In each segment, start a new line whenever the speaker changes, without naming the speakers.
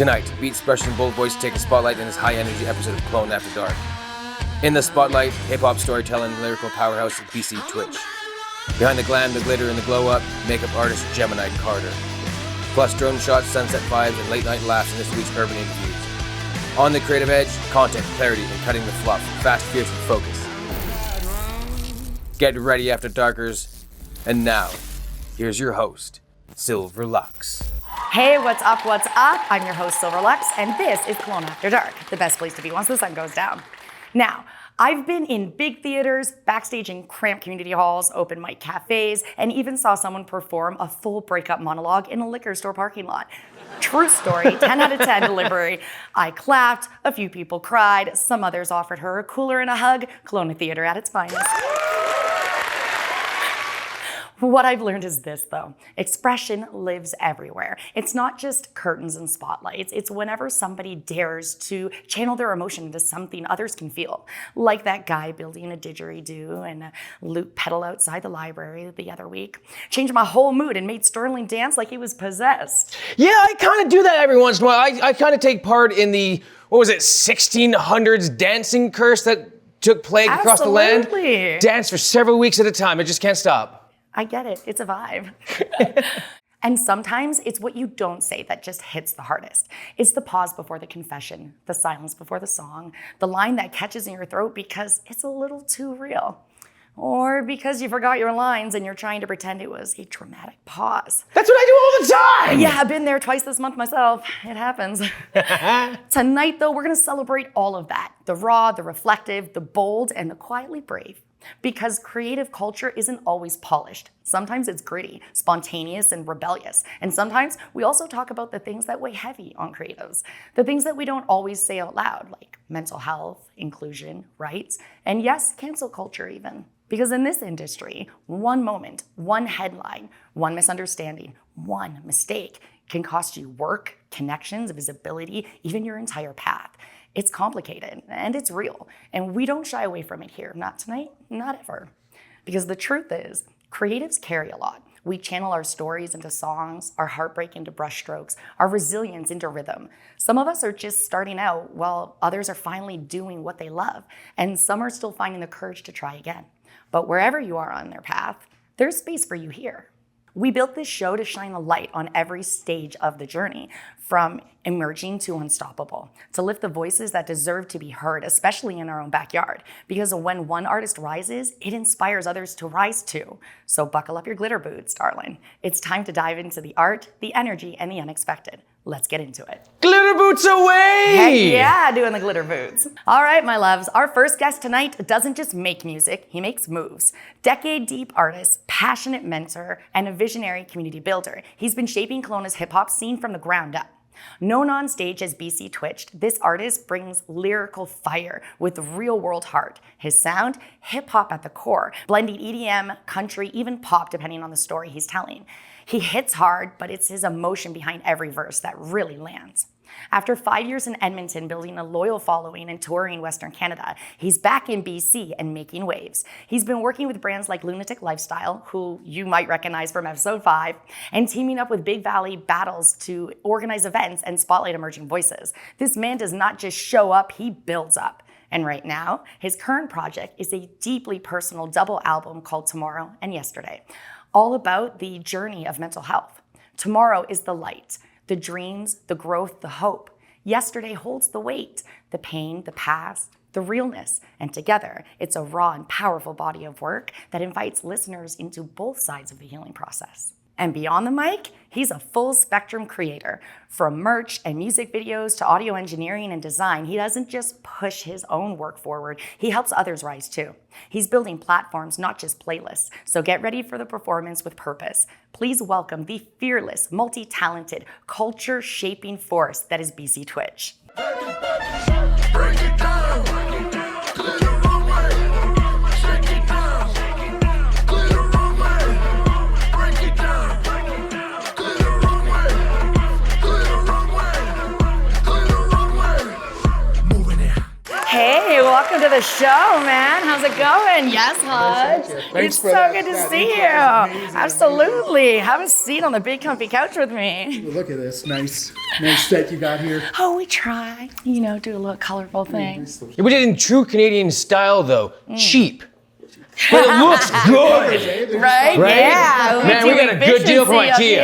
Tonight, Beat Expression and Bold Voice take a spotlight in this high-energy episode of Kelowna After Dark. In the spotlight, hip-hop storytelling and lyrical powerhouse BC Twitch. Behind the glam, the glitter, and the glow-up, makeup artist Gemini Carter. Plus drone shots, sunset vibes, and late-night laughs in this week's urban interviews. On the creative edge, content, clarity, and cutting the fluff. Fast, fierce, and focus. Get ready, After Darkers. And now, here's your host, Silver LUXX.
Hey, what's up, what's up? I'm your host, Silver LUXX, and this is Kelowna After Dark, the best place to be once the sun goes down. Now, I've been in big theaters, backstage in cramped community halls, open mic cafes, and even saw someone perform a full breakup monologue in a liquor store parking lot. True story, 10 out of 10 delivery. I clapped, a few people cried, some others offered her a cooler and a hug. Kelowna theater at its finest. What I've learned is this, though. Expression lives everywhere. It's not just curtains and spotlights. It's whenever somebody dares to channel their emotion into something others can feel. Like that guy building a didgeridoo and a loop pedal outside the library the other week. Changed my whole mood and made Sterling dance like he was possessed.
Yeah, I kind of do that every once in a while. I kind of take part in the, 1600s dancing curse that took plague across the land. Dance for several weeks at a time. I just can't stop.
I get it, it's a vibe. And sometimes it's what you don't say that just hits the hardest. It's the pause before the confession, the silence before the song, the line that catches in your throat because it's a little too real. Or because you forgot your lines and you're trying to pretend it was a dramatic pause.
That's what I do all the time!
Yeah, I've been there twice this month myself. It happens. Tonight, though, we're gonna celebrate all of that. The raw, the reflective, the bold, and the quietly brave. Because creative culture isn't always polished. Sometimes it's gritty, spontaneous, and rebellious. And sometimes we also talk about the things that weigh heavy on creatives. The things that we don't always say out loud, like mental health, inclusion, rights, and yes, cancel culture even. Because in this industry, one moment, one headline, one misunderstanding, one mistake can cost you work, connections, visibility, even your entire path. It's complicated and it's real, and we don't shy away from it here. Not tonight, not ever. Because the truth is, creatives carry a lot. We channel our stories into songs, our heartbreak into brushstrokes, our resilience into rhythm. Some of us are just starting out while others are finally doing what they love, and some are still finding the courage to try again. But wherever you are on their path, there's space for you here. We built this show to shine a light on every stage of the journey, from emerging to unstoppable, to lift the voices that deserve to be heard, especially in our own backyard. Because when one artist rises, it inspires others to rise too. So buckle up your glitter boots, darling. It's time to dive into the art, the energy, and the unexpected. Let's get into it.
Glitter boots away!
Heck yeah, doing the glitter boots. All right, my loves, our first guest tonight doesn't just make music, he makes moves. Decade-deep artist, passionate mentor, and a visionary community builder. He's been shaping Kelowna's hip-hop scene from the ground up. Known on stage as BC Twitched, this artist brings lyrical fire with real-world heart. His sound, hip-hop at the core, blending EDM, country, even pop, depending on the story he's telling. He hits hard, but it's his emotion behind every verse that really lands. After 5 years in Edmonton building a loyal following and touring Western Canada, he's back in BC and making waves. He's been working with brands like Lunatic Lifestyle, who you might recognize from episode 5, and teaming up with Big Valley Battles to organize events and spotlight emerging voices. This man does not just show up, he builds up. And right now, his current project is a deeply personal double album called Tomorrow and Yesterday, all about the journey of mental health. Tomorrow is the light, the dreams, the growth, the hope. Yesterday holds the weight, the pain, the past, the realness. And together, it's a raw and powerful body of work that invites listeners into both sides of the healing process. And beyond the mic, he's a full spectrum creator. From merch and music videos to audio engineering and design, he doesn't just push his own work forward, he helps others rise too. He's building platforms, not just playlists. So get ready for the performance with purpose. Please welcome the fearless, multi-talented, culture-shaping force that is BC Twitch.
Break it down.
Hey, welcome to the the show, man. How's it going? Yes, Hutch. It's so good to see you. Absolutely. Have a seat on the big comfy couch with me.
Look at this nice set you got here.
Oh, we try. You know, do a little colorful thing.
We did it in true Canadian style, though. Cheap. But it looks good.
Right? Yeah.
Man, we got a good deal from IKEA.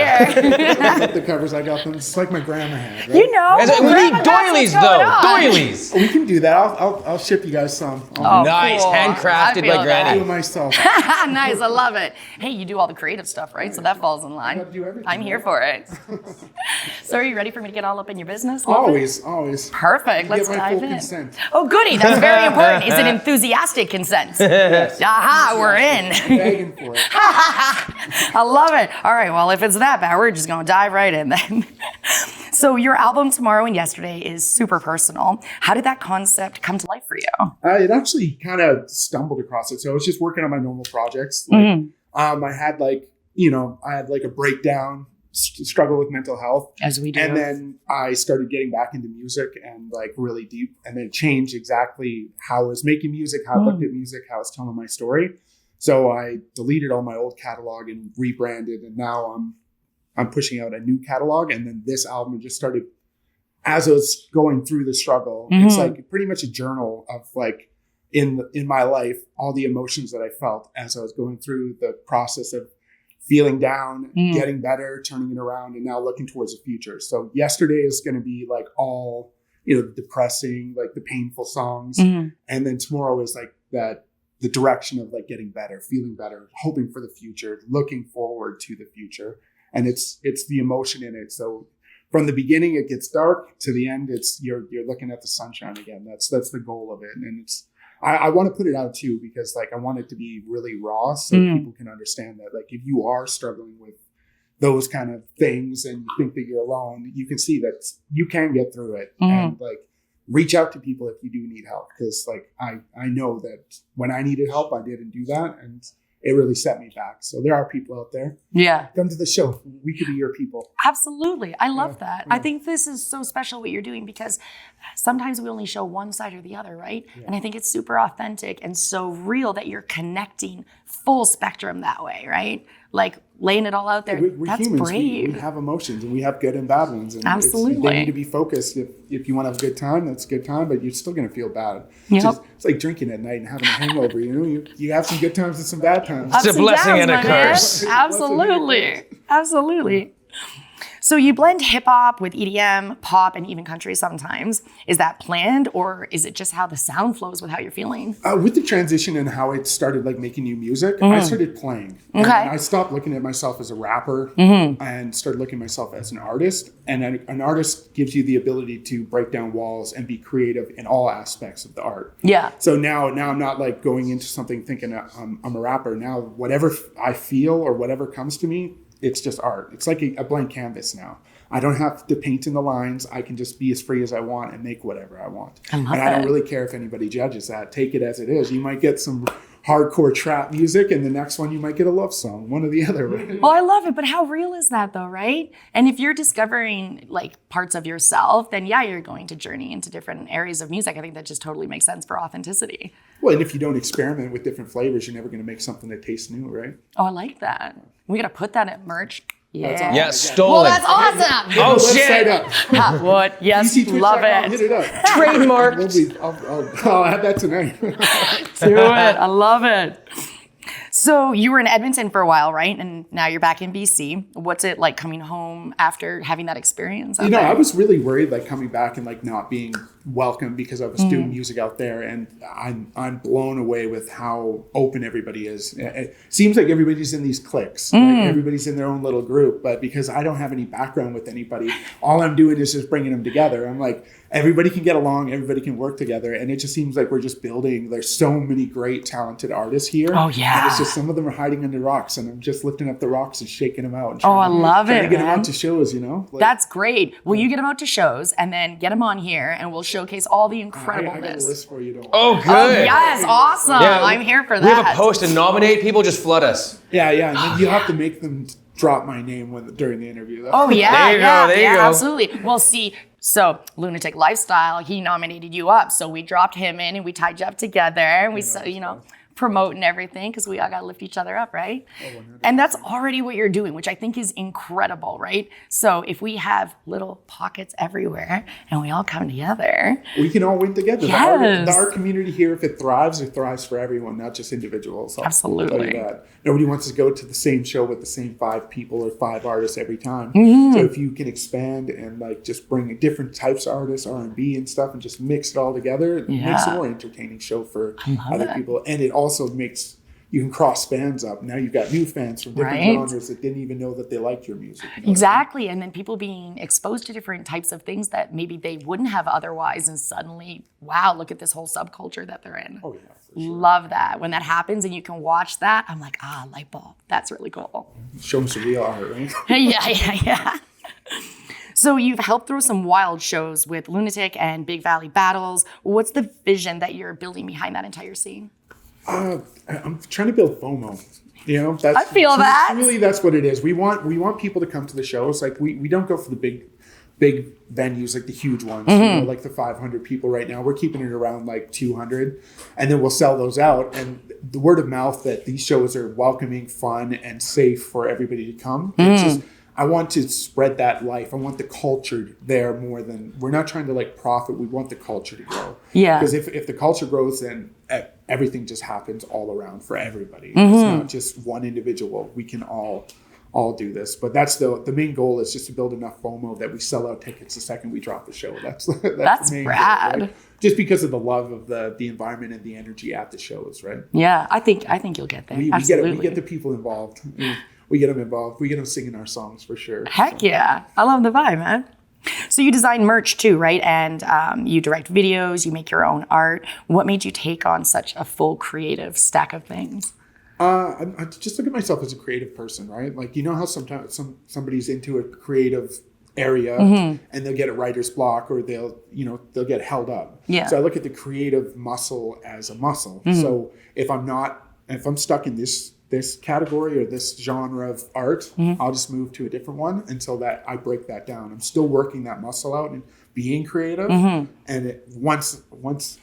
I like the covers. I got them. It's like my grandma had. Right?
You know,
We need doilies, though. Doilies.
We can do that. I'll ship you guys some.
Nice.
cool.
Handcrafted
I feel
by Granny.
do it myself.
Nice, I love it. Hey, you do all the creative stuff, right? So that falls in line.
gotta do everything,
I'm here
right?
for it. So are you ready for me to get all up in your business?
Always.
Perfect. Let's
Get my
dive
full
in.
consent.
Oh, goody. That's very important. Is it enthusiastic consent?
Yes.
Aha, we're in.
Begging for it.
I love it. All right, well, if it's that bad, we're just going to dive right in then. So your album Tomorrow and Yesterday is super personal. How did that concept come to life for you?
It actually kind of stumbled across it. So I was just working on my normal projects. Like, I had a breakdown, struggle with mental health.
As we do.
And then I started getting back into music and like really deep, and then changed exactly how I was making music, how I looked at music, how I was telling my story. So I deleted all my old catalog and rebranded, and now I'm pushing out a new catalog. And then this album just started as I was going through the struggle. It's like pretty much a journal of like in my life, all the emotions that I felt as I was going through the process of feeling down, getting better, turning it around, and now looking towards the future. So yesterday is going to be like all, depressing, like the painful songs. And then tomorrow is like the direction of like getting better, feeling better, hoping for the future, looking forward to the future. And it's the emotion in it. So from the beginning, it gets dark to the end. It's you're looking at the sunshine again. That's the goal of it. And I want to put it out too, because like I want it to be really raw so people can understand that like if you are struggling with those kind of things and you think that you're alone, you can see that you can get through it. And like reach out to people if you do need help, because like I know that when I needed help, I didn't do that, and it really set me back. So there are people out there.
Yeah.
Come to the show. We could be your people.
Absolutely. I love that. I think this is so special what you're doing, because sometimes we only show one side or the other, right? Yeah. And I think it's super authentic and so real that you're connecting full spectrum that way, right? Like laying it all out there.
We're
That's
humans.
brave.
We have emotions, and we have good and bad ones. And
Absolutely.
They need to be focused. If you want to have a good time, that's a good time, but you're still going to feel bad.
Yep.
It's like drinking at night and having a hangover. You have some good times and some bad times.
Ups
It's a blessing
downs,
and a
my man.
curse.
Absolutely. Absolutely. So you blend hip hop with EDM, pop, and even country sometimes. Is that planned, or is it just how the sound flows with how you're feeling?
With the transition and how it started like making new music, I started playing. And I stopped looking at myself as a rapper and started looking at myself as an artist. And an artist gives you the ability to break down walls and be creative in all aspects of the art.
Yeah.
So now I'm not like going into something thinking I'm a rapper. Now whatever I feel or whatever comes to me, it's just art. It's like a blank canvas now. I don't have to paint in the lines. I can just be as free as I want and make whatever I want. I don't really care if anybody judges that. Take it as it is. You might get some hardcore trap music, and the next one you might get a love song, one or the other. Right?
Well, I love it, but how real is that though, right? And if you're discovering like parts of yourself, then yeah, you're going to journey into different areas of music. I think that just totally makes sense for authenticity.
Well, and if you don't experiment with different flavors, you're never going to make something that tastes new, right?
Oh, I like that. We gotta put that at merch. Yeah.
Yeah, stolen.
Well, that's awesome.
Oh,
Website
shit.
up.
What? Yes, love
Hit
it.
it up.
Trademarked.
I'll add that tonight.
Do it. I love it. So you were in Edmonton for a while, right? And now you're back in BC. What's it like coming home after having that experience?
You know, I was really worried like coming back and like not being welcome because I was doing music out there, and I'm blown away with how open everybody is. It seems like everybody's in these cliques, like everybody's in their own little group, but because I don't have any background with anybody, all I'm doing is just bringing them together. I'm like, everybody can get along, everybody can work together, and it just seems like we're just building. There's so many great talented artists here.
Oh yeah.
And it's just some of them are hiding under rocks, and I'm just lifting up the rocks and shaking them out. And
I love
trying
it,
to get them
man.
out to shows, you know? Like,
That's great. Will you get them out to shows and then get them on here and we'll showcase all the
I got a
incredibleness?
list for you. Don't
Oh,
worry.
good.
Oh, yes, awesome.
Yeah,
I'm here for that.
We have a post to nominate people. Just flood us.
Yeah, and then you have to make them drop my name during the interview, though.
Oh yeah,
There you go,
yeah,
there you
yeah,
go.
absolutely. Well, see, So Lunatic Lifestyle, he nominated you up. So we dropped him in and we tied you up together and we, promoting everything because we all got to lift each other up, right? Oh, and that's already what you're doing, which I think is incredible, right? So if we have little pockets everywhere and we all come together,
we can all win together.
Yes.
The art community here, if it thrives for everyone, not just individuals.
Absolutely.
I'll tell you that. Nobody wants to go to the same show with the same 5 people or 5 artists every time. So if you can expand and like just bring different types of artists, R&B and stuff, and just mix it all together, it makes a more entertaining show for other people. And it also makes you can cross fans up. Now you've got new fans from different genres that didn't even know that they liked your music.
Exactly. And then people being exposed to different types of things that maybe they wouldn't have otherwise. And suddenly, wow, look at this whole subculture that they're in.
Oh, yeah. For sure.
Love that. When that happens and you can watch that, I'm like, light bulb. That's really cool.
Show them some real art, right?
Yeah. So you've helped throw some wild shows with Lunatic and Big Valley Battles. What's the vision that you're building behind that entire scene?
I'm trying to build FOMO. You know,
I feel that.
Really, that's what it is. We want people to come to the shows. Like we don't go for the big venues, like the huge ones, like the 500 people right now. We're keeping it around like 200, and then we'll sell those out. And the word of mouth that these shows are welcoming, fun, and safe for everybody to come. It's just, I want to spread that life. I want the culture there more than, we're not trying to like profit. We want the culture to grow. Yeah. Because if the culture grows, then everything just happens all around for everybody. It's not just one individual. We can all do this. But the main goal is just to build enough FOMO that we sell out tickets the second we drop the show. That's the main
rad.
Goal, right? Just because of the love of the environment and the energy at the shows, right?
Yeah, I think you'll get there.
We get the people involved. We get them involved. We get them singing our songs for sure.
Heck yeah. I love the vibe, man. So you design merch too, right? And you direct videos, you make your own art. What made you take on such a full creative stack of things?
I just look at myself as a creative person, right? Like, you know how sometimes somebody's into a creative area and they'll get a writer's block or they'll get held up. Yeah. So I look at the creative muscle as a muscle. So if I'm stuck in this category or this genre of art, I'll just move to a different one until that I break that down. I'm still working that muscle out and being creative. And once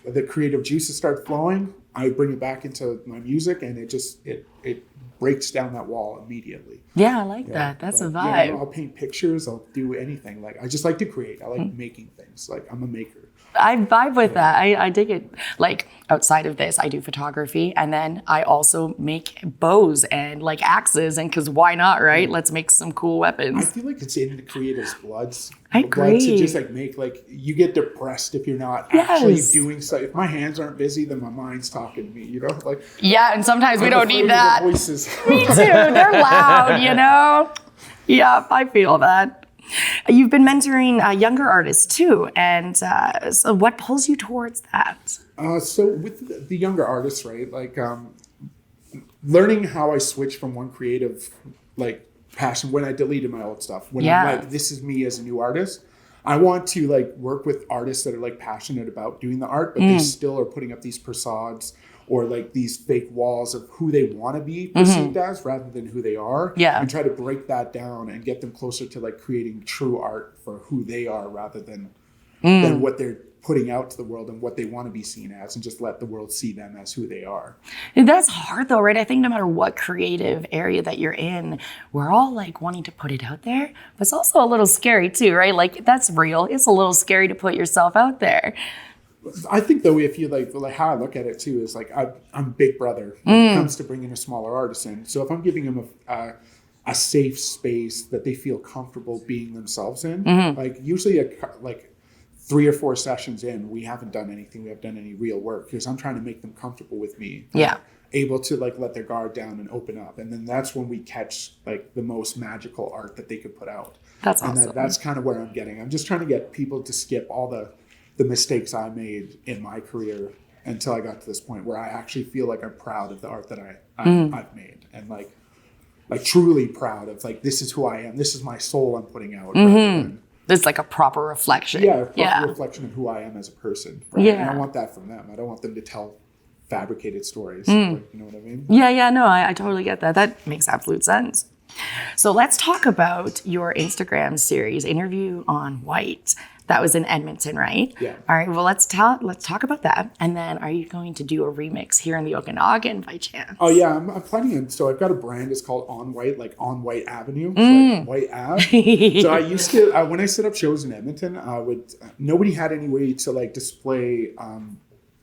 the creative juices start flowing, I bring it back into my music and it breaks down that wall immediately.
Yeah, I like that. That's a vibe.
I'll paint pictures. I'll do anything. Like, I just like to create. I like making things. Like, I'm a maker.
I vibe with that. I dig it. Like, outside of this, I do photography, and then I also make bows and like axes, and because why not, right? Let's make some cool weapons.
I feel like it's in the creative's bloods.
I agree.
To just like make, like, you get depressed if you're not actually doing stuff. If my hands aren't busy, then my mind's talking to me, you know? Like,
yeah, and sometimes we don't need that.
Voices.
Me too. They're loud, you know? Yeah, I feel that. You've been mentoring younger artists too, and so what pulls you towards that?
So with the younger artists, right? Like, learning how I switch from one creative like passion when I deleted my old stuff. When I'm like, this is me as a new artist. I want to like work with artists that are like passionate about doing the art, but they still are putting up these facades or like these fake walls of who they want to be perceived as rather than who they are. Yeah. And try to break that down and get them closer to like creating true art for who they are rather than what they're putting out to the world and what they want to be seen as, and just let the world see them as who they are.
And that's hard though, right? I think no matter what creative area that you're in, we're all like wanting to put it out there, but it's also a little scary too, right? Like, that's real. It's a little scary to put yourself out there.
I think though, if you like how I look at it too, is like I'm big brother when it comes to bringing a smaller artist in. So if I'm giving them a safe space that they feel comfortable being themselves in, like usually like 3 or 4 sessions in, we haven't done anything. We haven't done any real work because I'm trying to make them comfortable with me. Yeah. Able to like let their guard down and open up. And then that's when we catch like the most magical art that they could put out.
That's awesome.
And that's kind of where I'm getting. I'm just trying to get people to skip all the mistakes I made in my career until I got to this point where I actually feel like I'm proud of the art that I've made, and like truly proud of like, this is who I am. This is my soul I'm putting out.
It's like a proper reflection.
Yeah, a proper reflection of who I am as a person. Right? Yeah. And I want that from them. I don't want them to tell fabricated stories. Like, you know what I mean?
Yeah, no, I totally get that. That makes absolute sense. So let's talk about your Instagram series, Interview on White. That was in Edmonton, right?
Yeah.
All right, well, let's talk about that. And then are you going to do a remix here in the Okanagan by chance?
Oh yeah, I'm planning on. So I've got a brand. It's called On White, like On White Avenue, like White Ave. So I used to when I set up shows in Edmonton, nobody had any way to like display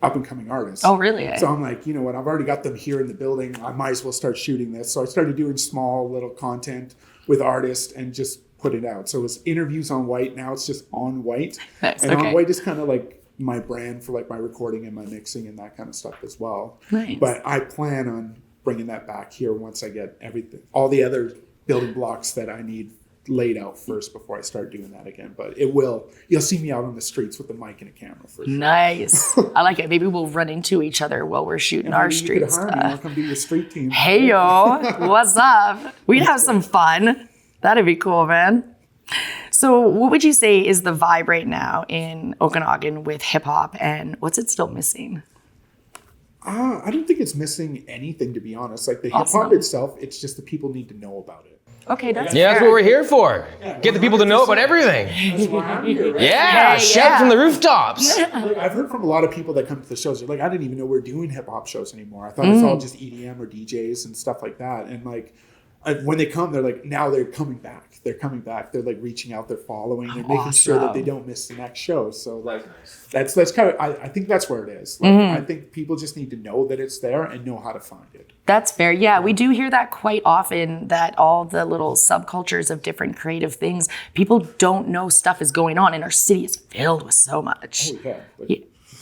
up and coming artists.
Oh, really?
So I'm like, you know what? I've already got them here in the building. I might as well start shooting this. So I started doing small little content with artists and just put it out. So it's Interviews on White. Now it's just On White.
Nice,
and
okay.
On White is kind of like my brand for like my recording and my mixing and that kind of stuff as well.
Nice.
But I plan on bringing that back here once I get everything, all the other building blocks that I need laid out first before I start doing that again. But you'll see me out on the streets with a mic and a camera for sure.
Nice. I like it. Maybe we'll run into each other while we're shooting our
Maybe you could
streets.
hire me. I'll come do your street team.
Hey, yo, what's up? We'd have some fun. That'd be cool, man. So what would you say is the vibe right now in Okanagan with hip hop, and what's it still missing?
I don't think it's missing anything, to be honest. Like the hip
Awesome.
hop itself, it's just the people need to know about it.
Okay, that's
Yeah, that's
fair.
what we're here for. Get the people to know about everything.
That's why I'm here, right?
Yeah, shout from the rooftops.
Like, I've heard from a lot of people that come to the shows. They're like, I didn't even know we're doing hip hop shows anymore. I thought it's all just EDM or DJs and stuff like that. And like, when they come, they're like, now they're coming back. They're coming back. They're like reaching out. They're following. They're making sure that they don't miss the next show. So like, that's kind of. I think that's where it is. Like, I think people just need to know that it's there and know how to find it.
That's fair. Yeah, we do hear that quite often, that all the little subcultures of different creative things, people don't know stuff is going on, and our city is filled with so much.
Oh yeah. Like,
Yeah,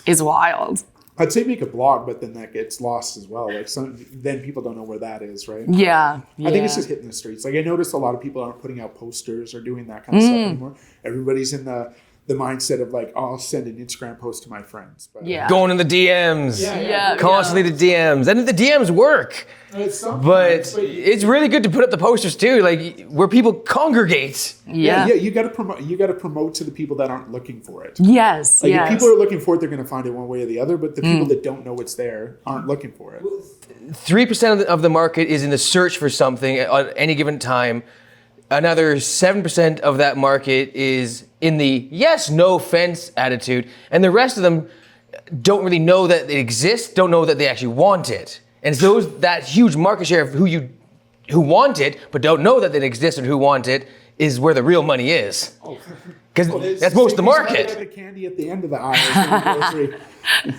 it's wild.
I'd say make a blog, but then that gets lost as well. Like then people don't know where that is, right?
Yeah.
I think it's just hitting the streets. Like I noticed a lot of people aren't putting out posters or doing that kind of stuff anymore. Everybody's in the mindset of like, oh, I'll send an Instagram post to my friends. But
Yeah.
Going in the DMs.
Yeah.
Constantly the DMs. And the DMs work.
it's something,
But it's really good to put up the posters too, like where people congregate.
Yeah.
you got to promote. You got to promote to the people that aren't looking for it.
Yes.
Like
yes.
if people are looking for it, they're going to find it one way or the other. But the people that don't know it's there aren't looking for it.
3% of the market is in the search for something at any given time. Another 7% of that market is in the yes, no offense attitude. And the rest of them don't really know that it exists, don't know that they actually want it. And it's that huge market share of who want it, but don't know that it exists or who want it, is where the real money is. Because that's most of the market.
The candy at the end of the aisle.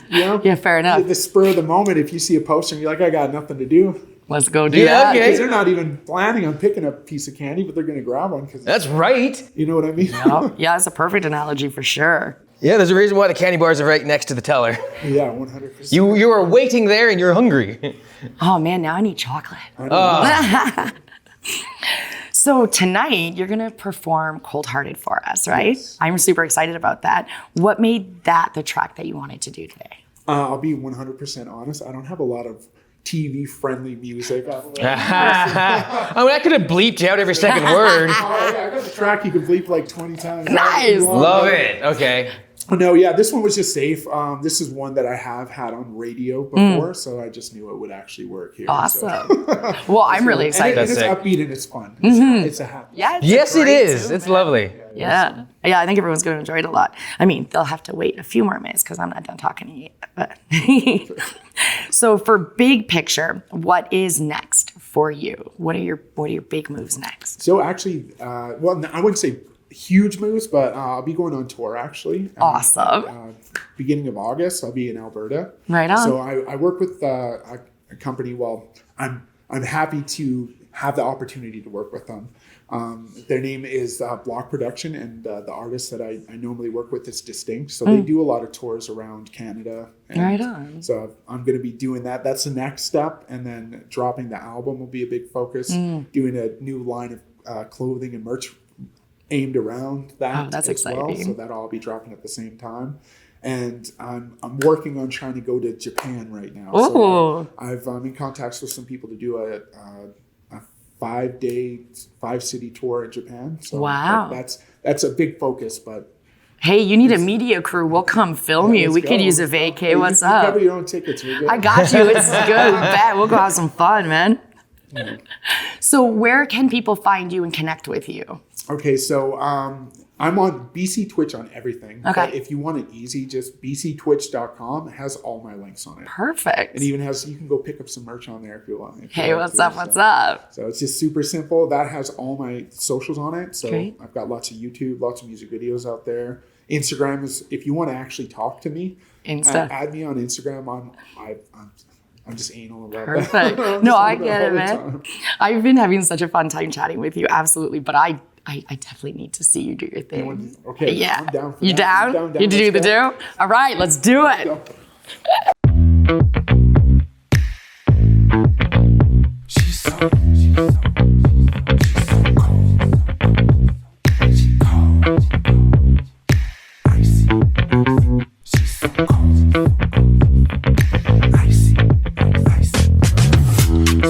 You know?
Yeah, fair enough.
The spur of the moment, if you see a poster and you're like, I got nothing to do.
Let's go do
Yeah,
that.
okay.
Because they're not even planning on picking a piece of candy, but they're going to grab one. Cause
That's right.
you know what I mean?
Oh, yeah, that's a perfect analogy for sure.
Yeah, there's a reason why the candy bars are right next to the teller.
Yeah, 100%.
You are waiting there and you're hungry.
Oh man, now I need chocolate. So tonight you're gonna perform Cold Hearted for us, right?
Yes.
I'm super excited about that. What made that the track that you wanted to do today?
I'll be 100% honest. I don't have a lot of TV-friendly music.
I mean, I could have bleeped out every second word.
Oh, yeah, I got the track you can bleep like 20 times.
Nice.
Love it. Okay.
No, yeah, this one was just safe. This is one that I have had on radio before, so I just knew it would actually work here.
Awesome.
So.
Well, I'm really
And
excited.
it's
That's sick.
upbeat and it's fun. It's a happy.
Yeah. it's
Yes, it
great
is.
too,
It's
man.
lovely.
Yeah. Yeah, I think everyone's going to enjoy it a lot. I mean, they'll have to wait a few more minutes because I'm not done talking to you. But so for big picture, what is next for you? What are your big moves next?
So actually, well, I wouldn't say huge moves, but I'll be going on tour actually.
Awesome.
Beginning of August, I'll be in Alberta.
Right on.
So I work with a company. Well, I'm happy to have the opportunity to work with them. Their name is Block Production, and the artist that I normally work with is Distinct. So they do a lot of tours around Canada. And
Right on.
So I'm going to be doing that. That's the next step. And then dropping the album will be a big focus. Doing a new line of clothing and merch aimed around that
Oh, that's
as well.
exciting.
So that'll all be dropping at the same time. And I'm working on trying to go to Japan right now.
Ooh.
So I'm in contacts with some people to do a 5-day, 5-city tour in Japan. So
Wow.
that's a big focus, but
Hey, you need a media crew. We'll come film you.
let's
We could
go.
use a vacay.
You
What's
can cover
up?
your own tickets. We're good.
I got you. It's good. Bet. We'll go have some fun, man. So where can people find you and connect with you?
Okay, so I'm on BC Twitch on everything.
Okay.
But if you want it easy, just bctwitch.com. It has all my links on it.
Perfect.
And even has, you can go pick up some merch on there if you want.
Hey, what's up? What's up?
So it's just super simple. That has all my socials on it. So
Great.
I've got lots of YouTube, lots of music videos out there. Instagram is, if you want to actually talk to me, add me on Instagram. I'm just anal about
Perfect.
that.
No, I get it, man. I've been having such a fun time chatting with you. Absolutely. But I definitely need to see you do your thing.
Okay.
Yeah.
I'm down for
you
that.
down?
Down.
You do the do? All right, let's do it.
She's so cold. She cold. Icy. She's so cold. Icy.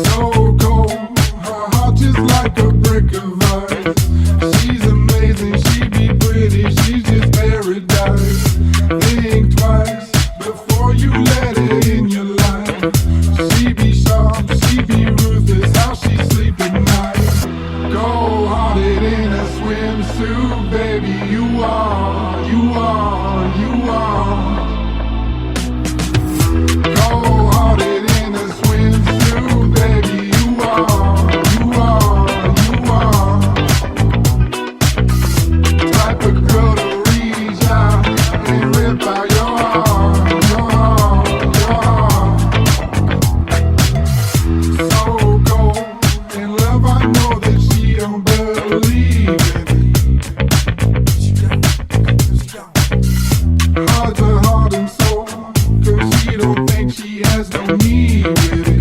So cold. Her heart just like a brick of ice. She's amazing. She be pretty. She's just paradise. Think twice before you let her in your life. She be sharp, she be ruthless, how she sleep at night. Cold-hearted in a swimsuit, baby, you are. Cold-hearted in a swimsuit, baby, you are. Type of girl to reach out and rip out your heart. So cold in love, I know that she don't believe it. Heart to heart and soul, 'cause she don't think she has no need with it.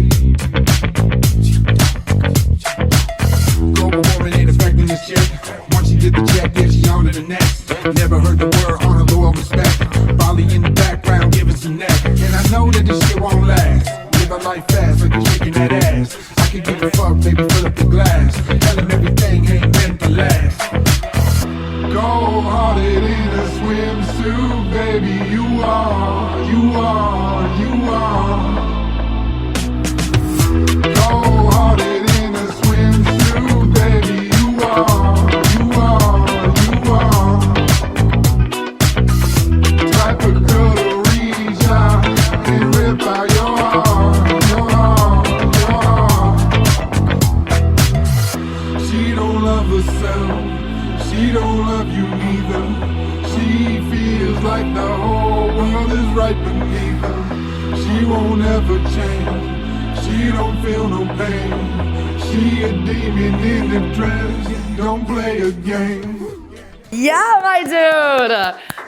Global warming ain't affecting this chick. Once she get the check, then she on to the next. Never heard the word on a loyal respect. Volley in the background, giving some neck. And I know that this shit won't last. Live a life fast, like you're shaking that ass. I can give a fuck, baby, fill up the glass. Tell him everything ain't meant to last. Cold-hearted in a swimsuit, baby, you are. Cold-hearted in a swimsuit, baby, you are. Type of girl to reach out and rip out your heart. She don't love herself, she don't love you neither. She feels like the whole world is right beneath her. She won't ever change, she don't feel no pain. She a demon in the dress, don't play a game.
Yeah, my dude.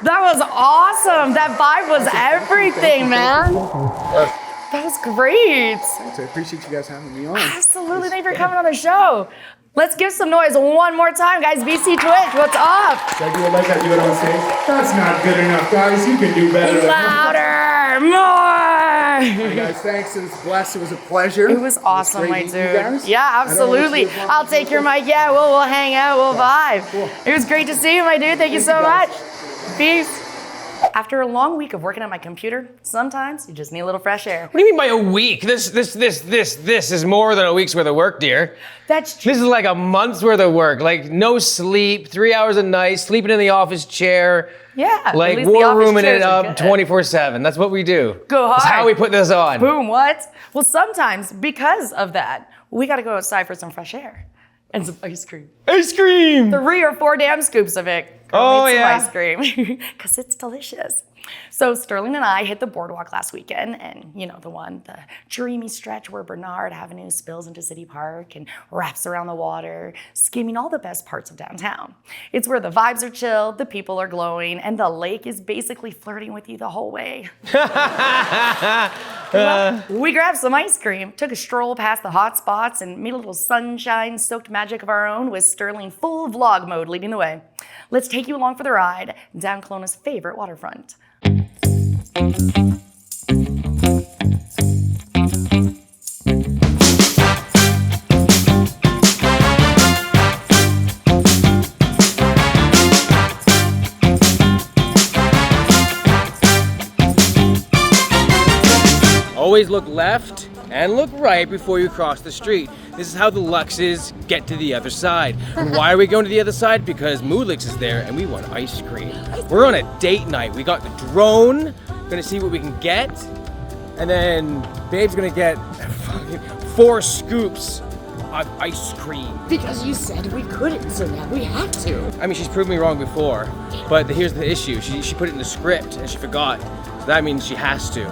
That was awesome. That vibe was everything, man. That was great.
Thanks. I appreciate you guys having me on.
Absolutely. Thank you for coming on the show. Let's give some noise one more time, guys. BC Twitch, what's up?
Should I do it like I do it on stage? That's not good enough, guys. You can do better.
Louder, more.
Hey guys, thanks. It was blessed. It was a pleasure.
It was awesome,
great
my
meeting you
dude.
guys.
Yeah,
I don't know
absolutely.
if you want
I'll
to
take
do
your
this.
mic. Yeah, we'll hang out. We'll vibe.
Cool.
It was great to see you, my dude. Thank you so
you,
much.
guys.
Peace. After a long week of working on my computer, sometimes you just need a little fresh air.
What do you mean by a week? This is more than a week's worth of work, dear.
That's true.
This is like a month's worth of work. Like no sleep, 3 hours a night, sleeping in the office chair.
Yeah. at
Like
least the
war
office
rooming it
chairs are
up
good.
24/7. That's what we do.
Go
That's
hard.
how we put this on.
Boom, what? Well, sometimes because of that, we gotta go outside for some fresh air and some ice cream.
Ice cream.
3 or 4 damn scoops of it. Go
Oh,
make some
yeah.
ice cream, because it's delicious. So Sterling and I hit the boardwalk last weekend, and you know the dreamy stretch where Bernard Avenue spills into City Park and wraps around the water, skimming all the best parts of downtown. It's where the vibes are chill, the people are glowing, and the lake is basically flirting with you the whole way. Well, we grabbed some ice cream, took a stroll past the hot spots, and made a little sunshine-soaked magic of our own with Sterling full vlog mode leading the way. Let's take you along for the ride down Kelowna's favorite waterfront.
Always look left and look right before you cross the street. This is how the Luxxes get to the other side. And why are we going to the other side? Because Moolix is there and we want ice cream. We're on a date night. We got the drone, gonna see what we can get. And then Babe's gonna get fucking 4 scoops of ice cream.
Because you said we couldn't, so now we have to.
I mean, she's proved me wrong before, but here's the issue. She put it in the script and she forgot. So that means she has to.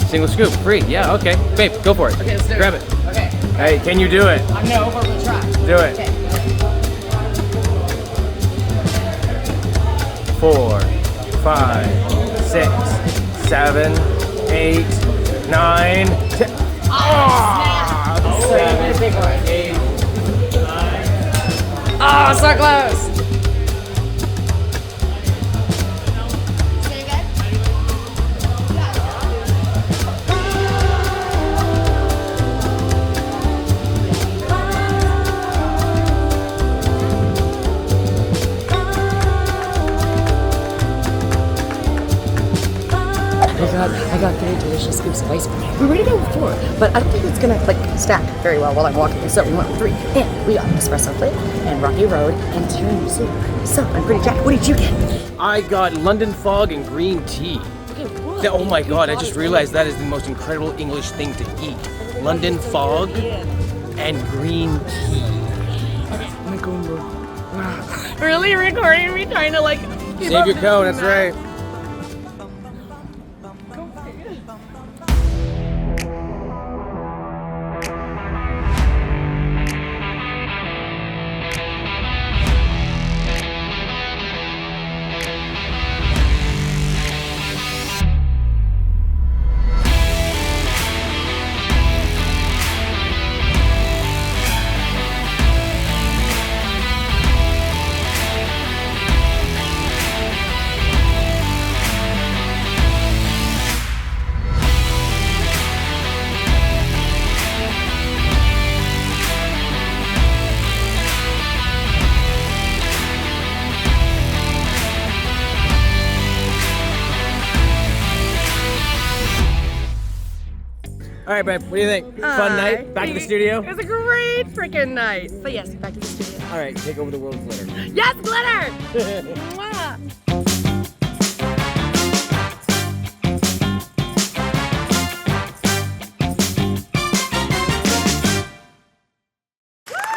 Single scoop, free. Yeah, okay. Babe, go for it.
Okay, let's do it.
Grab it.
Okay.
Hey, can you do it?
No, but we'll try.
Do it.
Okay.
4, 5, 6, 7, 8, 9, 10.
Oh, snap.
7,
Big one.
8, 9.
Oh, so close. I got 3 delicious scoops of ice cream. We were ready to go with 4, but I don't think it's gonna stack very well while I'm walking. So we went with 3, and we got espresso flip and Rocky Road and tiramisu. So I'm pretty jacked. What did you get?
I got London Fog and green tea.
Okay, what?
Oh my god, I just realized that is the most incredible English thing to eat. London Fog and green tea.
Really recording me trying to
Save your cone, that's right. All right, babe, what do you think? Fun night? Back to the studio?
It was a great freaking night. But yes, back to the studio.
All right, take over the world of glitter.
Yes, glitter! Mwah.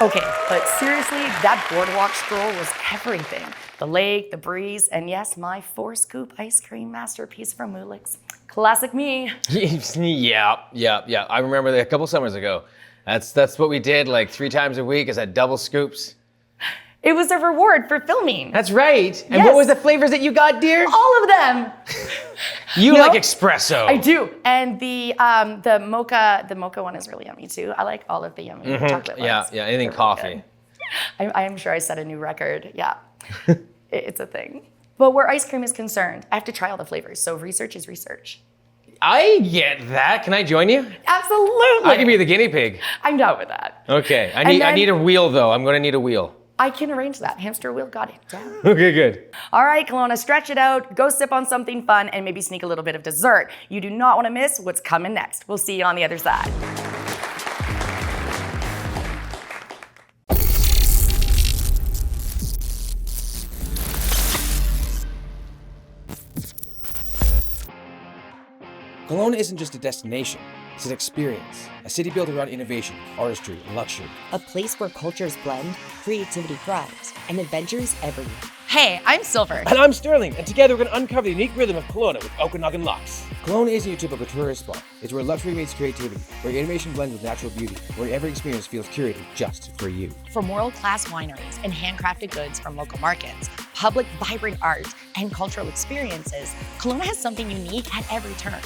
Okay, but seriously, that boardwalk stroll was everything. The lake, the breeze, and yes, my 4-scoop ice cream masterpiece from Moolix. Classic me.
Yeah. I remember that a couple summers ago. That's what we did 3 times a week is at double scoops.
It was a reward for filming.
That's right. And
Yes.
what was the flavors that you got, dear?
All of them.
You
know,
like espresso.
I do, and the mocha one is really yummy too. I like all of the yummy chocolate ones.
Yeah, anything
They're
coffee.
really good. I am sure I set a new record. Yeah, it's a thing. But where ice cream is concerned, I have to try all the flavors. So research is research.
I get that. Can I join you?
Absolutely.
I can be the guinea pig.
I'm down with that.
Okay. I
then-
need a wheel though. I'm gonna need a wheel.
I can arrange that. Hamster wheel, got it. Down.
Okay, good.
All right, Kelowna, stretch it out, go sip on something fun, and maybe sneak a little bit of dessert. You do not want to miss what's coming next. We'll see you on the other side.
Kelowna isn't just a destination, it's an experience. A city built around innovation, artistry, and luxury.
A place where cultures blend, creativity thrives, and adventures everywhere.
Hey, I'm Silver.
And I'm Sterling, and together we're going to uncover the unique rhythm of Kelowna with Okanagan LUXX. Kelowna isn't your typical tourist spot. It's where luxury meets creativity, where innovation blends with natural beauty, where every experience feels curated just for you.
From world-class wineries and handcrafted goods from local markets,
public, vibrant art and cultural experiences, Kelowna has something unique at every turn.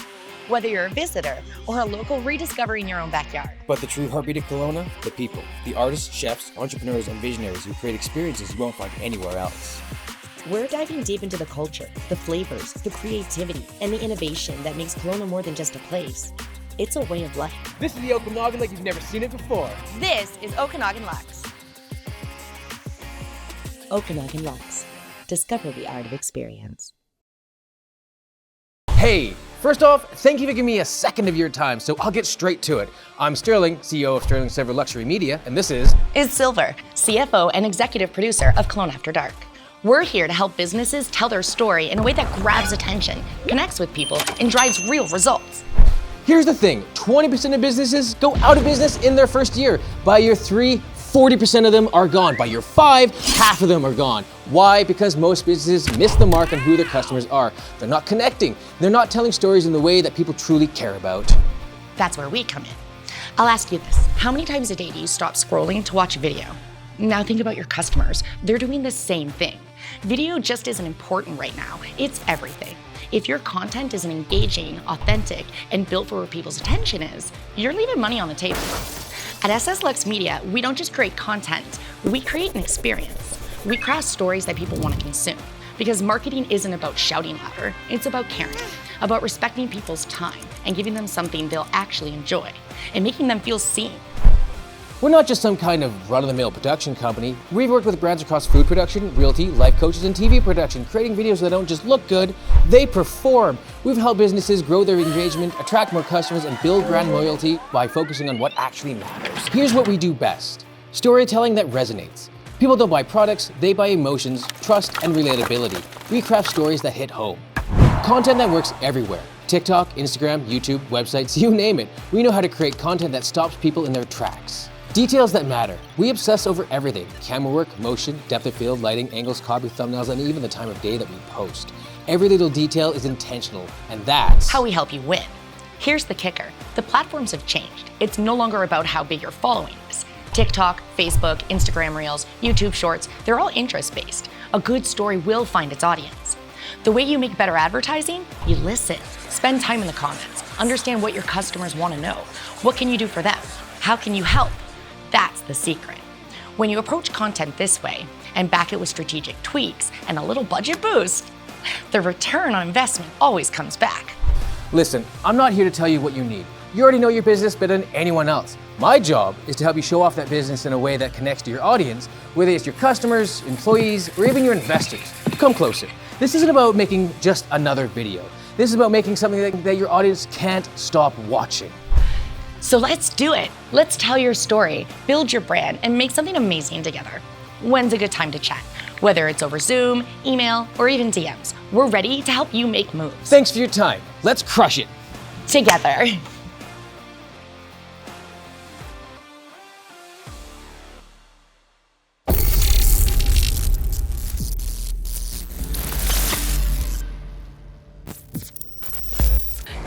Whether you're a visitor or a local rediscovering your own backyard.
But the true heartbeat of Kelowna? The people. The artists, chefs, entrepreneurs, and visionaries who create experiences you won't find anywhere else.
We're diving deep into the culture, the flavors, the creativity, and the innovation that makes Kelowna more than just a place. It's a way of life.
This is the Okanagan like you've never seen it before.
This is Okanagan LUXX.
Okanagan LUXX. Discover the art of experience.
Hey, first off, thank you for giving me a second of your time, so I'll get straight to it. I'm Sterling, CEO of Sterling Silver Luxury Media, and this is
Silver, CFO and executive producer of Kelowna After Dark. We're here to help businesses tell their story in a way that grabs attention, connects with people, and drives real results.
Here's the thing, 20% of businesses go out of business in their first year. By year 3, 40% of them are gone. By year 5, half of them are gone. Why? Because most businesses miss the mark on who their customers are. They're not connecting. They're not telling stories in the way that people truly care about.
That's where we come in. I'll ask you this, how many times a day do you stop scrolling to watch a video? Now think about your customers. They're doing the same thing. Video just isn't important right now. It's everything. If your content isn't engaging, authentic, and built for where people's attention is, you're leaving money on the table. At SS LUXX Media, we don't just create content, we create an experience. We craft stories that people want to consume. Because marketing isn't about shouting louder, it's about caring, about respecting people's time and giving them something they'll actually enjoy, and making them feel seen.
We're not just some kind of run-of-the-mill production company. We've worked with brands across food production, realty, life coaches, and TV production, creating videos that don't just look good, they perform. We've helped businesses grow their engagement, attract more customers, and build brand loyalty by focusing on what actually matters. Here's what we do best. Storytelling that resonates. People don't buy products, they buy emotions, trust, and relatability. We craft stories that hit home. Content that works everywhere. TikTok, Instagram, YouTube, websites, you name it. We know how to create content that stops people in their tracks. Details that matter. We obsess over everything. Camera work, motion, depth of field, lighting, angles, copy, thumbnails, and even the time of day that we post. Every little detail is intentional, and that's
how we help you win. Here's the kicker. The platforms have changed. It's no longer about how big your following is. TikTok, Facebook, Instagram Reels, YouTube Shorts, they're all interest-based. A good story will find its audience. The way you make better advertising? You listen. Spend time in the comments. Understand what your customers want to know. What can you do for them? How can you help? That's the secret. When you approach content this way and back it with strategic tweaks and a little budget boost, the return on investment always comes back.
Listen, I'm not here to tell you what you need. You already know your business better than anyone else. My job is to help you show off that business in a way that connects to your audience, whether it's your customers, employees, or even your investors. Come closer. This isn't about making just another video. This is about making something that your audience can't stop watching.
So let's do it. Let's tell your story, build your brand, and make something amazing together. When's a good time to chat? Whether it's over Zoom, email, or even DMs, we're ready to help you make moves.
Thanks for your time. Let's crush it.
Together.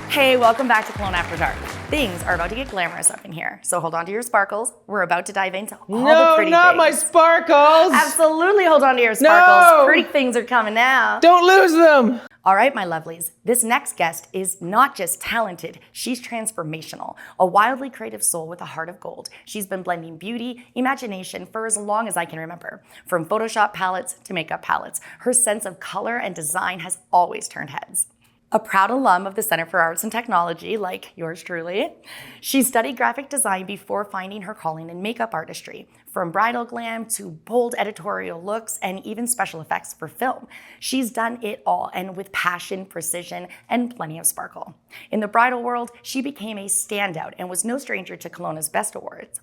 Hey, welcome back to Kelowna After Dark. Things are about to get glamorous up in here, so hold on to your sparkles. We're about to dive into all the pretty
not
things.
my sparkles!
Absolutely hold on to your sparkles.
No!
Pretty things are coming now.
Don't lose them!
All right, my lovelies, this next guest is not just talented, she's transformational. A wildly creative soul with a heart of gold. She's been blending beauty, imagination for as long as I can remember. From Photoshop palettes to makeup palettes, her sense of color and design has always turned heads. A proud alum of the Center for Arts and Technology, like yours truly, she studied graphic design before finding her calling in makeup artistry. From bridal glam to bold editorial looks and even special effects for film. She's done it all, and with passion, precision, and plenty of sparkle. In the bridal world, she became a standout and was no stranger to Kelowna's Best Awards.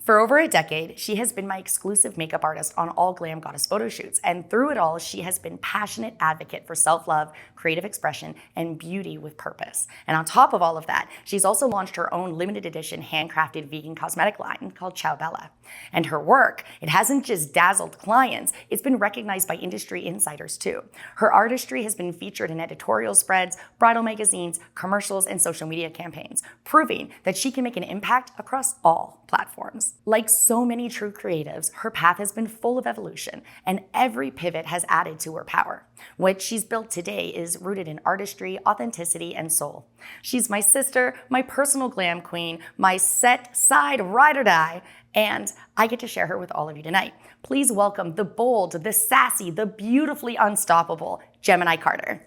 For over a decade, she has been my exclusive makeup artist on all Glam Goddess photo shoots, and through it all, she has been passionate advocate for self-love, creative expression, and beauty with purpose. And on top of all of that, she's also launched her own limited edition handcrafted vegan cosmetic line called Ciao Bella. And her work, it hasn't just dazzled clients, it's been recognized by industry insiders too. Her artistry has been featured in editorial spreads, bridal magazines, commercials, and social media campaigns, proving that she can make an impact across all platforms. Like so many true creatives, her path has been full of evolution, and every pivot has added to her power. What she's built today is rooted in artistry, authenticity, and soul. She's my sister, my personal glam queen, my set side ride or die, and I get to share her with all of you tonight. Please welcome the bold, the sassy, the beautifully unstoppable Gemini Carter.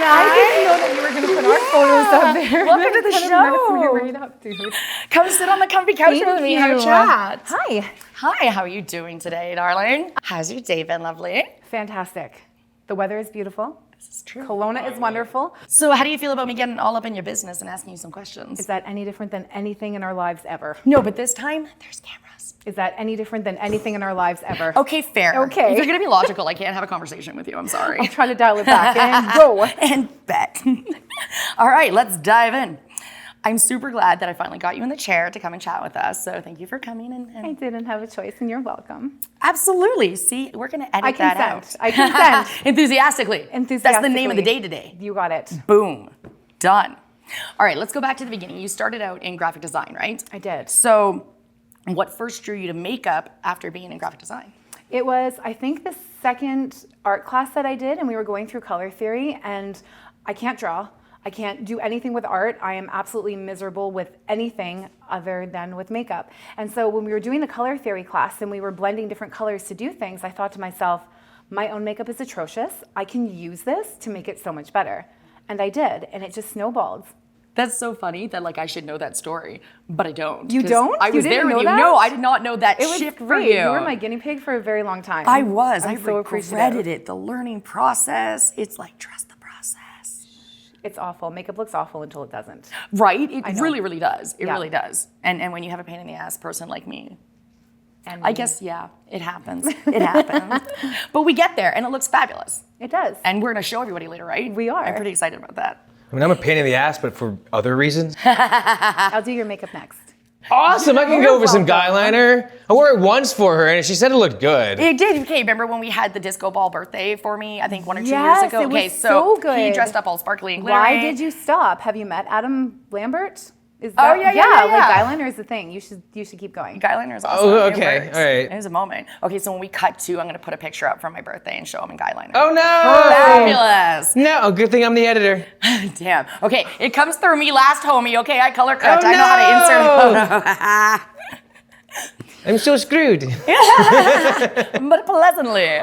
I didn't know that you were going to put our photos up there.
Welcome to the show.
Mess me right up, dude.
Come sit on the comfy couch with me. Have a chat.
Hi.
Hi, how are you doing today, darling? How's your day been, lovely?
Fantastic. The weather is beautiful.
This is true.
Kelowna is wonderful.
So how do you feel about me getting all up in your business and asking you some questions?
Is that any different than anything in our lives ever?
No, but this time, there's cameras.
Is that any different than anything in our lives ever?
Okay, fair.
Okay.
If you're gonna be logical, I can't have a conversation with you, I'm sorry.
I'll try to dial it back and go.
And bet. All right, let's dive in. I'm super glad that I finally got you in the chair to come and chat with us. So thank you for coming.
I didn't have a choice, and you're welcome.
Absolutely. See, we're going to edit that out.
I consent.
Enthusiastically. That's the name of the day today.
You got it.
Boom. Done. All right, let's go back to the beginning. You started out in graphic design, right?
I did.
So what first drew you to makeup after being in graphic design?
It was, I think, the second art class that I did, and we were going through color theory, and I can't draw. I can't do anything with art. I am absolutely miserable with anything other than with makeup. And so when we were doing the color theory class and we were blending different colors to do things, I thought to myself, my own makeup is atrocious. I can use this to make it so much better. And I did, and it just snowballed.
That's so funny that I should know that story, but I don't.
You don't?
I was there with you.
That?
No, I did not know that
it was
shift
great.
for you.
You were my guinea pig for a very long time.
I was.
I
so regretted it. The learning process. It's like, trust the process.
It's awful. Makeup looks awful until it doesn't.
Right? It really, really does. It
Yeah.
really does. And when you have a pain in the ass person like me,
And
I guess, yeah, it happens. It happens. But we get there, and it looks fabulous.
It does.
And we're going to show everybody later, right?
We are.
I'm pretty excited about that.
I mean, I'm a pain in the ass, but for other reasons.
I'll do your makeup next.
Awesome, I can go over some guy liner. I wore it once for her, and she said it looked good.
It did. Okay, remember when we had the disco ball birthday for me, I think 1 or 2
Yes,
years ago?
it was
Okay,
so good.
he dressed up all sparkly and glittery.
Why did you stop? Have you met Adam Lambert? Is
Oh, yeah.
Like eyeliner is the thing. You should keep going.
Guy liner is awesome.
Oh,
It
okay,
works.
all right.
It was a moment. Okay, so when we cut to, I'm going to put a picture up from my birthday and show him in guy liner.
Oh no!
Fabulous.
No, good thing I'm the editor.
Damn. Okay, it comes through me last, homie. Okay, I color cut.
Oh,
I know how to insert a photo.
I'm so screwed.
But pleasantly.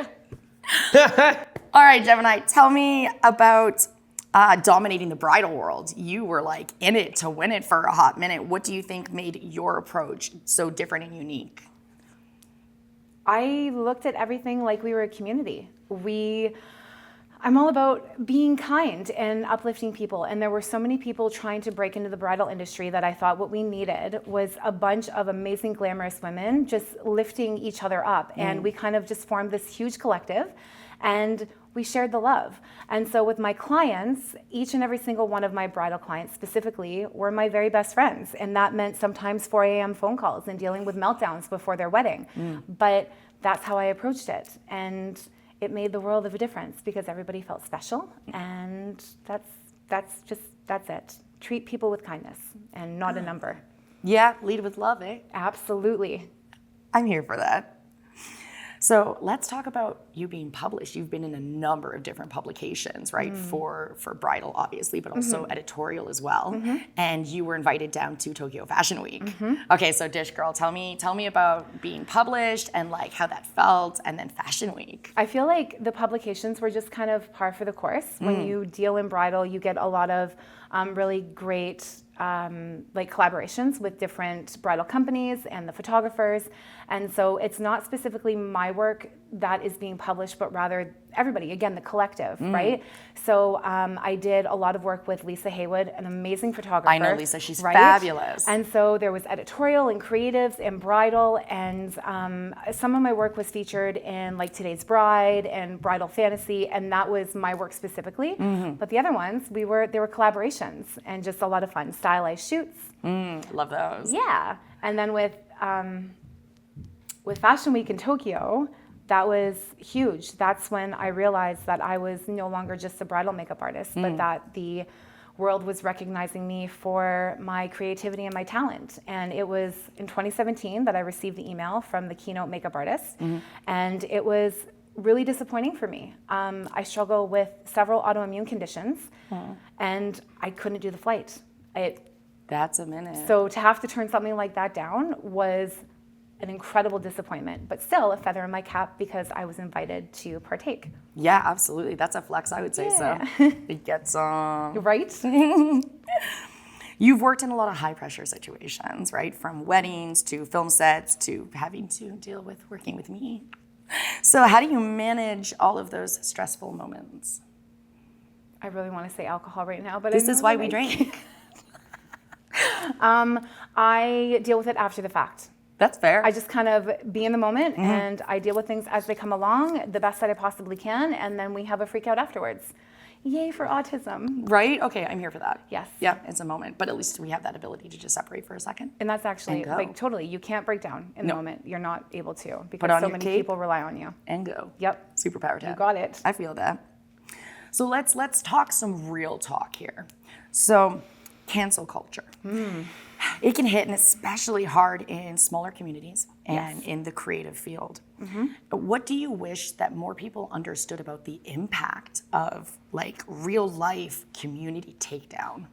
All right, Gemini, tell me about dominating the bridal world. You were like in it to win it for a hot minute. What do you think made your approach so different and unique?
I looked at everything like we were a community. I'm all about being kind and uplifting people. And there were so many people trying to break into the bridal industry that I thought what we needed was a bunch of amazing, glamorous women just lifting each other up. And we kind of just formed this huge collective, and we shared the love. And so with my clients, each and every single one of my bridal clients specifically were my very best friends. And that meant sometimes 4 a.m. phone calls and dealing with meltdowns before their wedding. But that's how I approached it. And it made the world of a difference because everybody felt special, and that's it. Treat people with kindness and not a number.
Yeah, lead with love, eh?
Absolutely.
I'm here for that. So let's talk about you being published. You've been in a number of different publications, right? For bridal, obviously, but also editorial as well. And you were invited down to Tokyo Fashion Week. Okay, so Dish Girl, tell me about being published and like how that felt, and then Fashion Week.
I feel like the publications were just kind of par for the course. When you deal in bridal, you get a lot of really great like collaborations with different bridal companies and the photographers. And so it's not specifically my work that is being published, but rather everybody, again, the collective, right? So I did a lot of work with Lisa Haywood, an amazing photographer.
I know Lisa, she's fabulous.
And so there was editorial and creatives and bridal, and some of my work was featured in like Today's Bride and Bridal Fantasy, and that was my work specifically. But the other ones, they were collaborations and just a lot of fun, stylized shoots.
Love those.
Yeah, and then with Fashion Week in Tokyo, that was huge. That's when I realized that I was no longer just a bridal makeup artist, but that the world was recognizing me for my creativity and my talent. And it was in 2017 that I received the email from the keynote makeup artist, and it was really disappointing for me. I struggle with several autoimmune conditions, and I couldn't do the flight.
That's a minute.
So to have to turn something like that down was an incredible disappointment, but still a feather in my cap because I was invited to partake.
Yeah, absolutely. That's a flex, I would say so. It gets
Right?
You've worked in a lot of high pressure situations, right? From weddings to film sets to having to deal with working with me. So how do you manage all of those stressful moments?
I really want to say alcohol right now, but
This is why we drink.
I deal with it after the fact.
That's fair.
I just kind of be in the moment and I deal with things as they come along the best that I possibly can, and then we have a freak out afterwards. Yay for autism.
Right? Okay, I'm here for that.
Yes.
Yeah, it's a moment, but at least we have that ability to just separate for a second.
And that's actually,
And go.
like, totally, you can't break down in the
No.
moment. You're not able to
Put
because
on
so
your
many
cape.
people rely on you.
And go.
Yep.
Superpower tap.
You got it.
I feel that. So let's talk some real talk here. So cancel culture. It can hit, and especially hard in smaller communities and in the creative field. What do you wish that more people understood about the impact of like real life community takedown?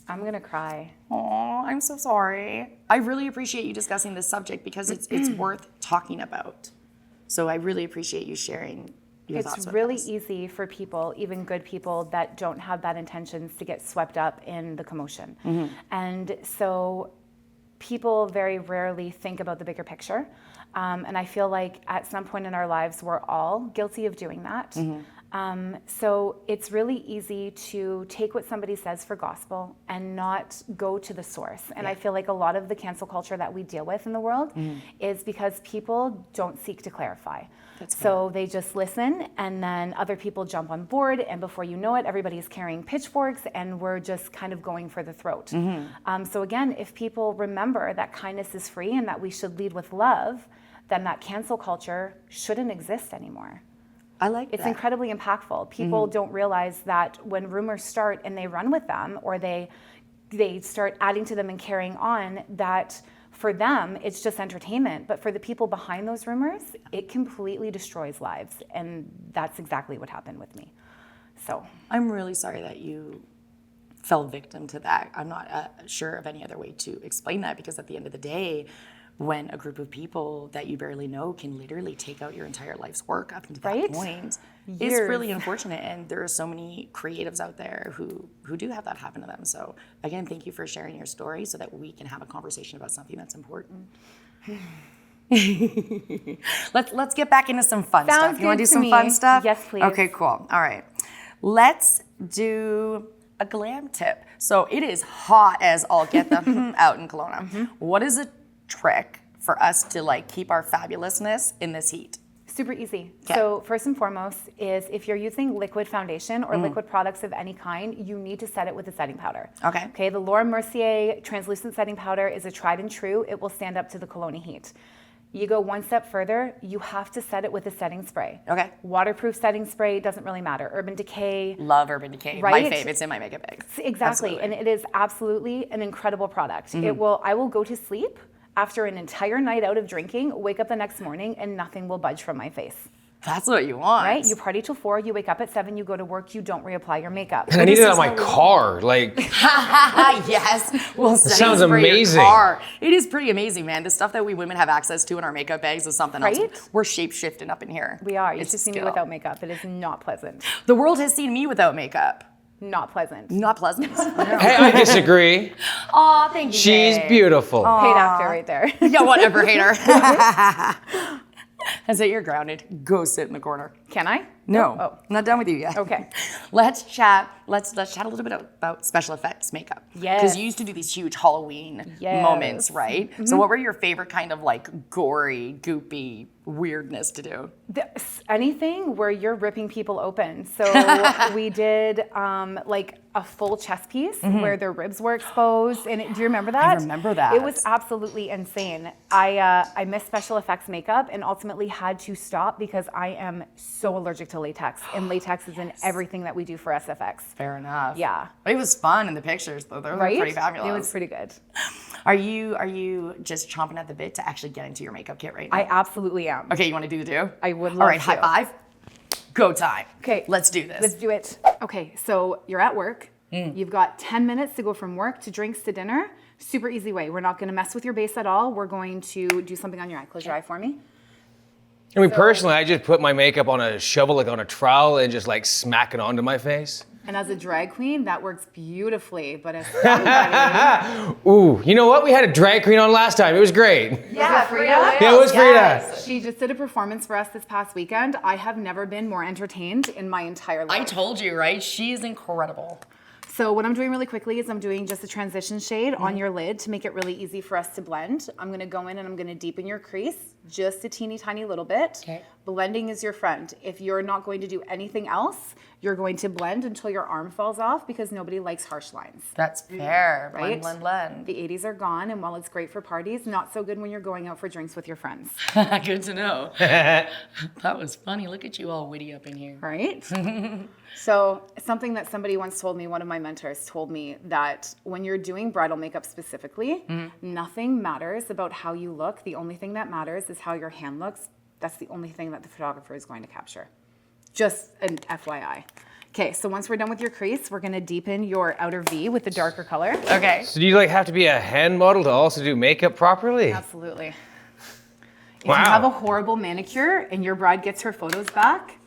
I'm gonna cry.
Oh, I'm so sorry. I really appreciate you discussing this subject because it's worth talking about. So I really appreciate you sharing your thoughts
It's
with
really
us.
easy for people, even good people that don't have that intentions, to get swept up in the commotion. And so people very rarely think about the bigger picture. And I feel like at some point in our lives, we're all guilty of doing that. So it's really easy to take what somebody says for gospel and not go to the source. And I feel like a lot of the cancel culture that we deal with in the world is because people don't seek to clarify. So they just listen, and then other people jump on board, and before you know it, everybody's carrying pitchforks, and we're just kind of going for the throat. So again, if people remember that kindness is free and that we should lead with love, then that cancel culture shouldn't exist anymore.
I like
It's
that.
incredibly impactful. People don't realize that when rumors start and they run with them, or they start adding to them and carrying on, that for them, it's just entertainment. But for the people behind those rumors, it completely destroys lives. And that's exactly what happened with me. So
I'm really sorry that you fell victim to that. I'm not sure of any other way to explain that, because at the end of the day, when a group of people that you barely know can literally take out your entire life's work up until that
Right?
point, it's
Years.
really unfortunate. And there are so many creatives out there who do have that happen to them. So again, thank you for sharing your story so that we can have a conversation about something that's important. Let's get back into some fun
Sounds
stuff. You want
good
to do
to
some
me.
fun stuff?
Yes, please.
Okay, cool. All right. Let's do a glam tip. So it is hot as all get the out in Kelowna. What is a trick for us to like keep our fabulousness in this heat?
super easy.
'Kay.
So first and foremost is if you're using liquid foundation or liquid products of any kind, you need to set it with a setting powder.
Okay.
Okay, the Laura Mercier translucent setting powder is a tried and true. It will stand up to the Kelowna heat. You go one step further, you have to set it with a setting spray.
Okay.
Waterproof setting spray, doesn't really matter. Urban Decay.
Love Urban Decay. My
Right?
fave. It's in my makeup bag.
Exactly,
Absolutely.
and it is absolutely an incredible product. I will go to sleep after an entire night out of drinking, wake up the next morning, and nothing will budge from my face.
That's what you want.
Right? You party till 4, you wake up at 7, you go to work, you don't reapply your makeup.
And I need it on my car. Like,
Yes. Well,
sounds
for your
amazing.
car. It is pretty amazing, man. The stuff that we women have access to in our makeup bags is something else.
Right?
We're shape-shifting up in here.
We are. You
It's
should see me
skill.
without makeup. It is not pleasant.
The world has seen me without makeup.
Not pleasant.
Not pleasant.
hey, I disagree.
Aw, thank you.
She's
babe.
beautiful.
Paid actor right there.
Yeah, whatever, hater. That's it, you're grounded. Go sit in the corner.
Can I?
No,
Oh.
I'm not done with you yet.
Okay.
Let's chat a little bit about special effects makeup.
Yes.
Because you used to do these huge Halloween moments, right? So what were your favorite kind of like gory, goopy weirdness to do?
Anything where you're ripping people open. So we did like a full chest piece where their ribs were exposed. And do you remember that?
I remember that.
It was absolutely insane. I missed special effects makeup and ultimately had to stop because I am so allergic to latex. And latex is in everything that we do for SFX.
Fair enough.
Yeah.
It was fun in the pictures though. They were
Right?
pretty fabulous.
It was pretty good.
Are you just chomping at the bit to actually get into your makeup kit right now?
I absolutely am.
Okay, you want to do the do?
I would love
All right,
to.
high five. Go time.
Okay.
Let's do this.
Let's do it. Okay, so you're at work. You've got 10 minutes to go from work to drinks to dinner. Super easy way. We're not going to mess with your base at all. We're going to do something on your eye. Close your eye for me.
I mean, personally, I just put my makeup on a shovel, like on a trowel, and just like smack it onto my face.
And as a drag queen, that works beautifully. But as somebody...
Ooh, you know what? We had a drag queen on last time. It was great.
Yeah, Frida.
Yeah, it was Frida.
She just did a performance for us this past weekend. I have never been more entertained in my entire life.
I told you, right? She's incredible.
So what I'm doing really quickly is I'm doing just a transition shade on your lid to make it really easy for us to blend. I'm gonna go in and I'm gonna deepen your crease just a teeny tiny little bit.
Okay.
Blending is your friend. If you're not going to do anything else, you're going to blend until your arm falls off because nobody likes harsh lines.
That's fair.
Right?
Blend, blend,
The 80s are gone, and while it's great for parties, not so good when you're going out for drinks with your friends.
blend. Good to know. That was funny. Look at you all witty up in here.
Right? So something that somebody once told me, one of my mentors told me that when you're doing bridal makeup specifically, nothing matters about how you look. The only thing that matters is how your hand looks. That's the only thing that the photographer is going to capture. Just an FYI. Okay, so once we're done with your crease, we're gonna deepen your outer V with the darker color.
Okay.
So do you like have to be a hand model to also do makeup properly?
Absolutely. If
Wow.
you have a horrible manicure and your bride gets her photos back,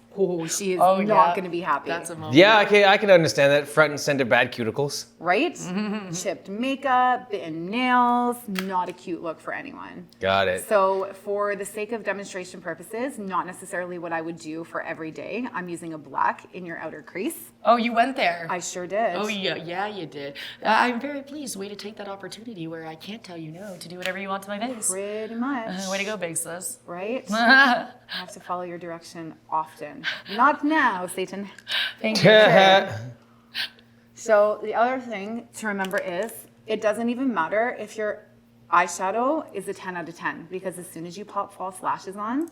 she is not going to be happy.
That's a moment.
Yeah, okay, I can understand that. Front and center bad cuticles.
Right? Chipped makeup, bitten nails, not a cute look for anyone.
Got it.
So for the sake of demonstration purposes, not necessarily what I would do for every day, I'm using a black in your outer crease.
Oh, you went there.
I sure did.
Oh, yeah, you did. I'm very pleased. Way to take that opportunity where I can't tell you no to do whatever you want to my face.
Pretty much.
Way to go, big sis.
Right? I have to follow your direction often. Not now, Satan.
Thank you.
So the other thing to remember is it doesn't even matter if your eyeshadow is a 10 out of 10 because as soon as you pop false lashes on,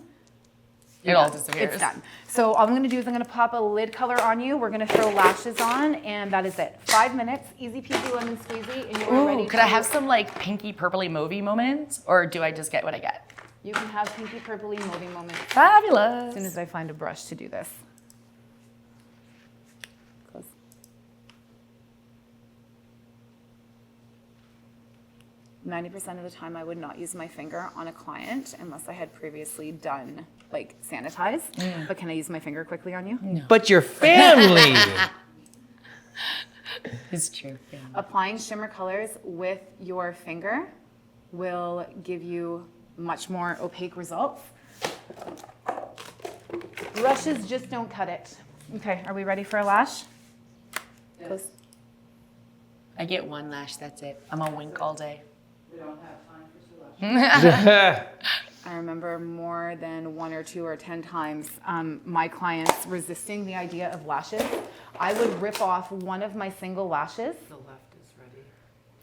It all disappears.
it's done. So all I'm gonna do is I'm gonna pop a lid color on you. We're gonna throw lashes on and that is it. 5 minutes, easy peasy lemon squeezy and you are ready
Ooh, could I have some like pinky purpley movie moments or do I just get what I get?
You can have pinky purpley moving moments
Fabulous.
as soon as I find a brush to do this. Close. %90 of the time I would not use my finger on a client unless I had previously done like sanitize. But can I use my finger quickly on you? No.
But your family.
It's true. Yeah.
Applying shimmer colors with your finger will give you much more opaque results. Brushes just don't cut it. Okay, are we ready for a lash? Close.
I get one lash, that's it. I'm on wink all day.
I remember more than 1 or 2 or 10 times my clients resisting the idea of lashes. I would rip off one of my single lashes.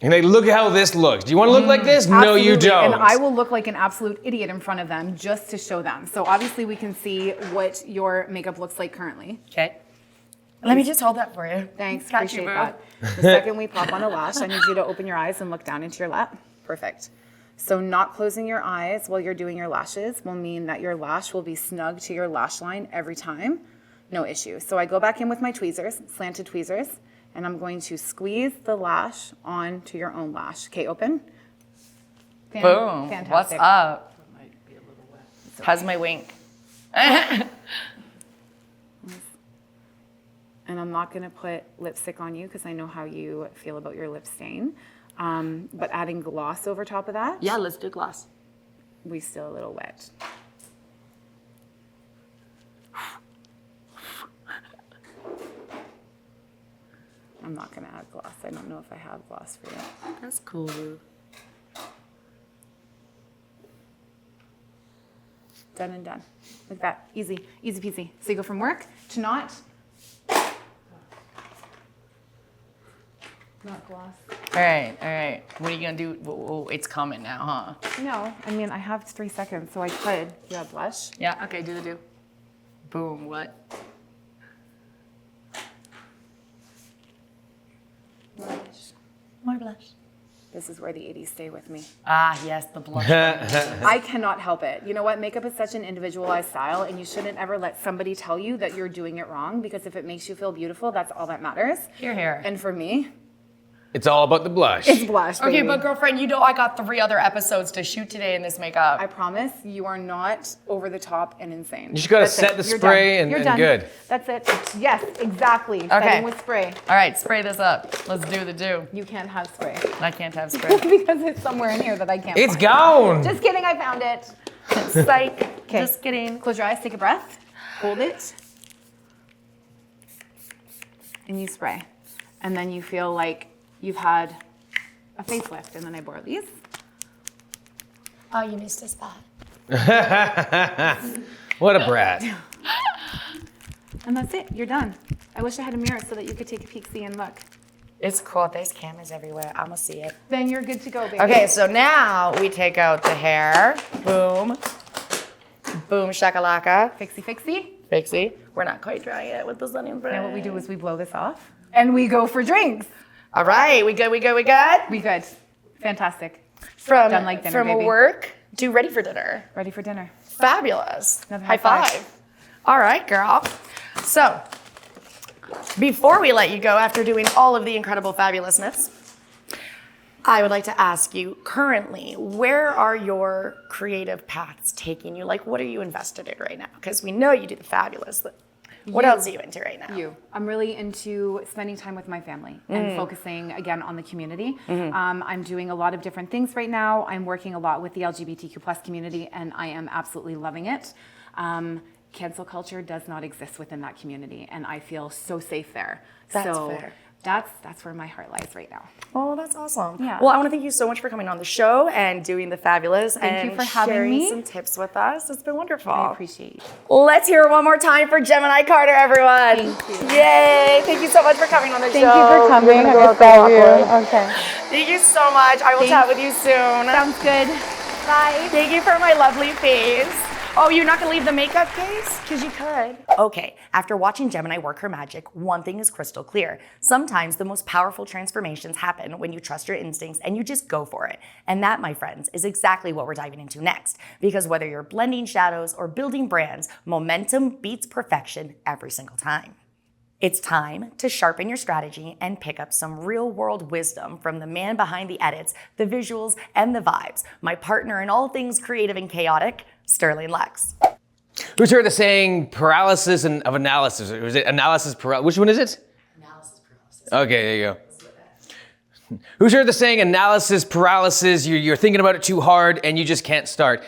And they look how this looks. Do you want to look like this? No, you
Absolutely.
don't.
And I will look like an absolute idiot in front of them just to show them. So obviously we can see what your makeup looks like currently.
Okay. Let me just hold that for you.
Thanks,
Got you,
appreciate
boo.
that. The second we pop on a lash, I need you to open your eyes and look down into your lap. Perfect. So not closing your eyes while you're doing your lashes will mean that your lash will be snug to your lash line every time. No issue. So I go back in with my tweezers, slanted tweezers, and I'm going to squeeze the lash onto your own lash. Okay, open.
Boom.
Fantastic.
What's up? How's my wink?
And I'm not going to put lipstick on you because I know how you feel about your lip stain. But adding gloss over top of that,
Yeah, let's do gloss.
we still a little wet. I'm not gonna add gloss. I don't know if I have gloss for you.
That's cool.
Done and done. Like that, easy peasy. So you go from work to not gloss.
All right. What are you gonna do? Oh, it's coming now, huh?
No, I mean, I have 3 seconds, so I could. You have blush?
Yeah, okay, do the do. Boom, what? More blush.
This is where the 80s stay with me.
Ah, yes, the blush.
I cannot help it. You know what? Makeup is such an individualized style, and you shouldn't ever let somebody tell you that you're doing it wrong, because if it makes you feel beautiful, that's all that matters.
Here.
And for me,
It's all about the blush.
it's blush,
Okay,
baby.
but girlfriend, you know I got 3 other episodes to shoot today in this makeup.
I promise you are not over the top and insane.
You just gotta
That's
set
it.
the
You're
spray
done.
and-
You're
and
done.
good.
That's it. Yes, exactly.
Okay.
Setting with spray.
All right, spray this up. Let's do the do.
You can't have spray
I can't have spray.
because it's somewhere in here that I can't
It's
find.
gone.
Just kidding, I found it.
Psych.
Okay.
Just kidding.
Close your eyes, take a breath, hold it, and you spray. And then you feel like you've had a facelift, and then I borrow these.
Oh, you missed a spot.
What a brat.
And that's it, you're done. I wish I had a mirror so that you could take a peek, see, and look.
It's cool. There's cameras everywhere. I'm gonna see it.
Then you're good to go, baby.
Okay, so now we take out the hair. Boom. Boom, shakalaka.
Fixie, fixie.
Fixie. We're not quite dry yet with the sunny spray.
Now what we do is we blow this off, and we go for drinks.
All right, we good.
We good. Fantastic.
From,
Done like dinner,
from
baby.
work to ready for dinner.
Ready for dinner.
Fabulous.
Another
High
high
five.
five.
All right, girl. So, before we let you go, after doing all of the incredible fabulousness, I would like to ask you currently, where are your creative paths taking you? Like, what are you invested in right now? Because we know you do the fabulous. What else are you into right now?
I'm really into spending time with my family and focusing again on the community. I'm doing a lot of different things right now. I'm working a lot with the LGBTQ plus community, and I am absolutely loving it. Cancel culture does not exist within that community, and I feel so safe there.
That's
so
fair.
That's where my heart lies right now.
Oh, that's awesome.
Yeah.
Well, I want to thank you so much for coming on the show and doing the fabulous
Thank you
and
for having
sharing
me.
some tips with us. It's been wonderful.
I appreciate you.
Let's hear it one more time for Gemini Carter, everyone.
Thank you.
Yay. Thank you so much for coming on the show.
Thank you for coming.
We're gonna
I
go
miss
out
you.
awkward.
Okay.
Thank you so much. I will chat with you soon.
Sounds good. Bye.
Thank you for my lovely face. Oh, you're not gonna leave the makeup case? Because you could. Okay, after watching Gemini work her magic, one thing is crystal clear. Sometimes the most powerful transformations happen when you trust your instincts and you just go for it. And that, my friends, is exactly what we're diving into next. Because whether you're blending shadows or building brands, momentum beats perfection every single time. It's time to sharpen your strategy and pick up some real-world wisdom from the man behind the edits, the visuals, and the vibes, my partner in all things creative and chaotic, Sterling LUXX.
Who's heard the saying paralysis of analysis? Or is it analysis paralysis? Which one is it?
Analysis paralysis.
Okay, there you go. Who's heard the saying analysis paralysis? You're thinking about it too hard and you just can't start.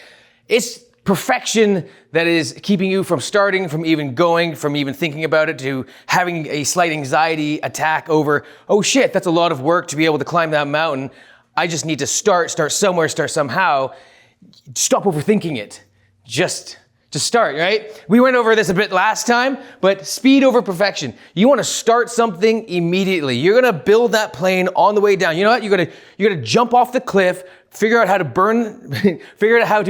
It's perfection that is keeping you from starting, from even going, from even thinking about it, to having a slight anxiety attack over, oh shit, that's a lot of work to be able to climb that mountain. I just need to start somewhere, start somehow. Stop overthinking it. Just start, right? We went over this a bit last time, but speed over perfection. You want to start something immediately. You're going to build that plane on the way down. You know what? You're going to jump off the cliff, figure out how to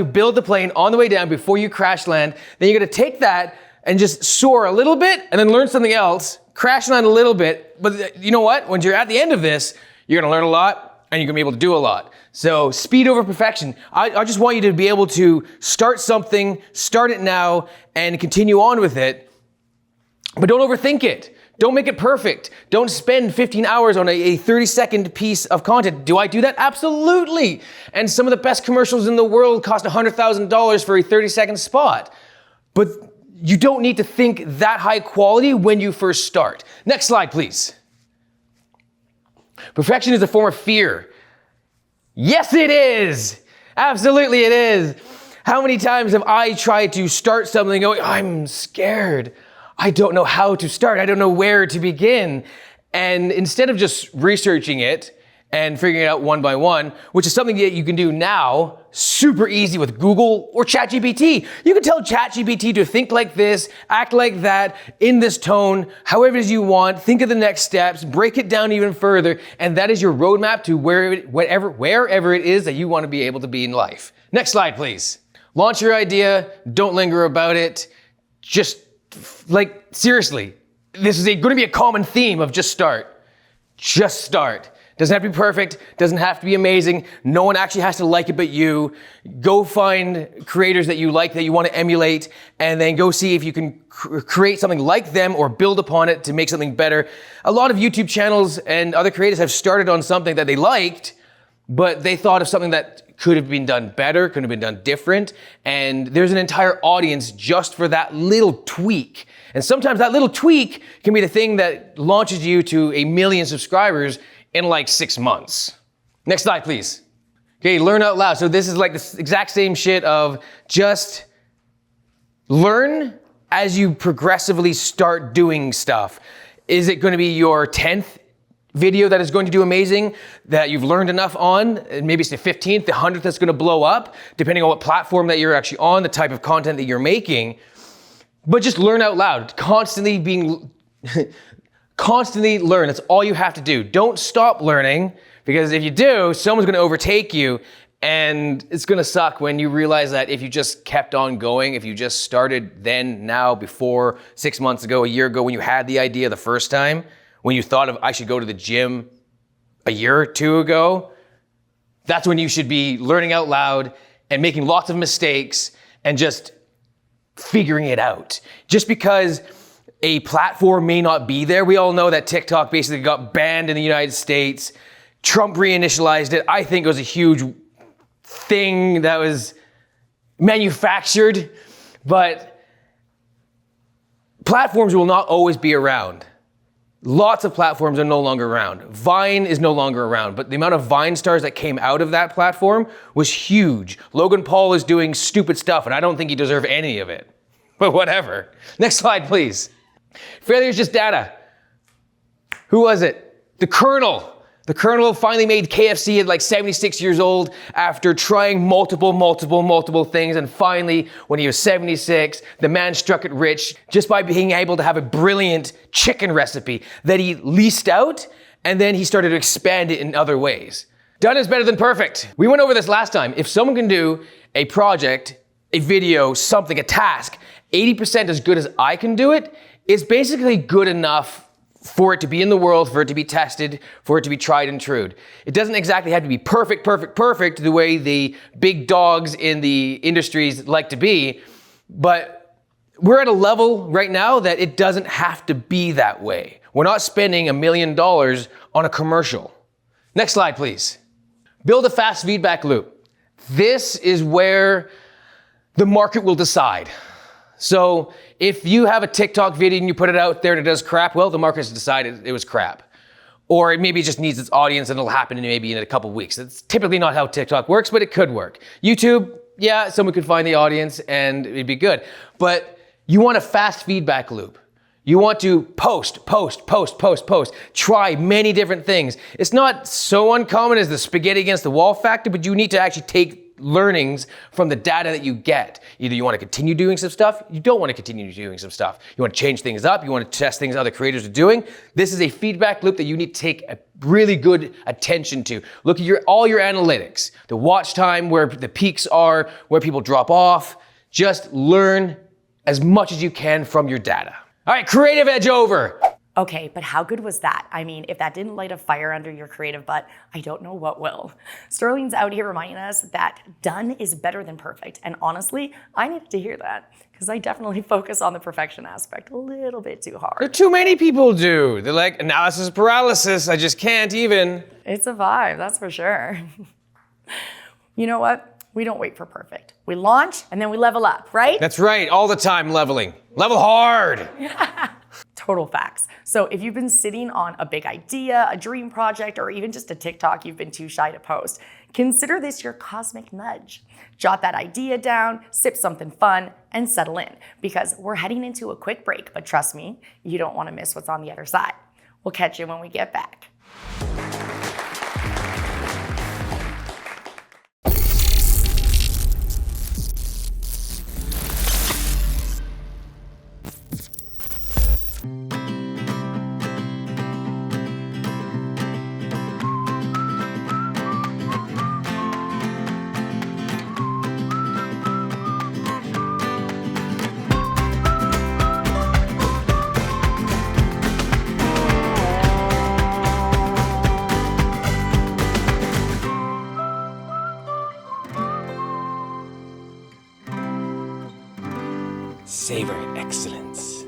build the plane on the way down before you crash land. Then you're going to take that and just soar a little bit and then learn something else, crash land a little bit. But you know what? When you're at the end of this, you're going to learn a lot and you're going to be able to do a lot. So speed over perfection. I just want you to be able to start something, start it now, and continue on with it. But don't overthink it. Don't make it perfect. Don't spend 15 hours on a 30-second piece of content. Do I do that? Absolutely. And some of the best commercials in the world cost $100,000 for a 30-second spot. But you don't need to think that high quality when you first start. Next slide, please. Perfection is a form of fear. Yes, it is. Absolutely, it is. How many times have I tried to start something going, I'm scared. I don't know how to start. I don't know where to begin. And instead of just researching it and figuring it out one by one, which is something that you can do now, super easy with Google or ChatGPT. You can tell ChatGPT to think like this, act like that, in this tone, however it is you want, think of the next steps, break it down even further, and that is your roadmap to wherever it is that you want to be able to be in life. Next slide, please. Launch your idea, don't linger about it. Just, like, seriously, this is going to be a common theme of just start. Just start. Doesn't have to be perfect, doesn't have to be amazing. No one actually has to like it but you. Go find creators that you like, that you want to emulate, and then go see if you can create something like them or build upon it to make something better. A lot of YouTube channels and other creators have started on something that they liked, but they thought of something that could have been done better, could have been done different, and there's an entire audience just for that little tweak. And sometimes that little tweak can be the thing that launches you to 1 million subscribers in like 6 months. Next slide, please. Okay, learn out loud. So this is like the exact same shit of just learn as you progressively start doing stuff. Is it going to be your 10th video that is going to do amazing, that you've learned enough on? Maybe it's the 15th, the 100th that's going to blow up, depending on what platform that you're actually on, the type of content that you're making. But just learn out loud, constantly learn. That's all you have to do. Don't stop learning, because if you do, someone's going to overtake you, and it's going to suck when you realize that if you just kept on going, if you just started then, now, before, 6 months ago, a year ago, when you had the idea the first time, when you thought of, I should go to the gym a year or two ago, that's when you should be learning out loud and making lots of mistakes and just figuring it out. Just because a platform may not be there. We all know that TikTok basically got banned in the United States. Trump reinitialized it. I think it was a huge thing that was manufactured, but platforms will not always be around. Lots of platforms are no longer around. Vine is no longer around, but the amount of Vine stars that came out of that platform was huge. Logan Paul is doing stupid stuff, and I don't think he deserved any of it. But whatever. Next slide, please. Failure is just data. Who was it? The Colonel. The Colonel finally made KFC at like 76 years old after trying multiple things. And finally, when he was 76, the man struck it rich just by being able to have a brilliant chicken recipe that he leased out, and then he started to expand it in other ways. Done is better than perfect. We went over this last time. If someone can do a project, a video, something, a task, 80% as good as I can do it, it's basically good enough for it to be in the world, for it to be tested, for it to be tried and true. It doesn't exactly have to be perfect the way the big dogs in the industries like to be, but we're at a level right now that it doesn't have to be that way. We're not spending $1 million on a commercial. Next slide, please. Build a fast feedback loop. This is where the market will decide. So if you have a TikTok video and you put it out there and it does crap, well, the market's decided it was crap. Or it maybe just needs its audience and it'll happen maybe in a couple of weeks. It's typically not how TikTok works, but it could work. YouTube, yeah, someone could find the audience and it'd be good. But you want a fast feedback loop. You want to post. Try many different things. It's not so uncommon as the spaghetti against the wall factor, but you need to actually take learnings from the data that you get. Either you want to continue doing some stuff, you don't want to continue doing some stuff. You want to change things up, you want to test things other creators are doing. This is a feedback loop that you need to take a really good attention to. Look at all your analytics, the watch time, where the peaks are, where people drop off. Just learn as much as you can from your data. All right, creative edge over.
Okay, but how good was that? I mean, if that didn't light a fire under your creative butt, I don't know what will. Sterling's out here reminding us that done is better than perfect. And honestly, I needed to hear that because I definitely focus on the perfection aspect a little bit too hard.
Too many people do. They're like, analysis paralysis, I just can't even.
It's a vibe, that's for sure. You know what? We don't wait for perfect. We launch and then we level up, right?
That's right, all the time leveling. Level hard.
Total facts. So if you've been sitting on a big idea, a dream project, or even just a TikTok you've been too shy to post, consider this your cosmic nudge. Jot that idea down, sip something fun, and settle in, because we're heading into a quick break, but trust me, you don't want to miss what's on the other side. We'll catch you when we get back.
Savor excellence.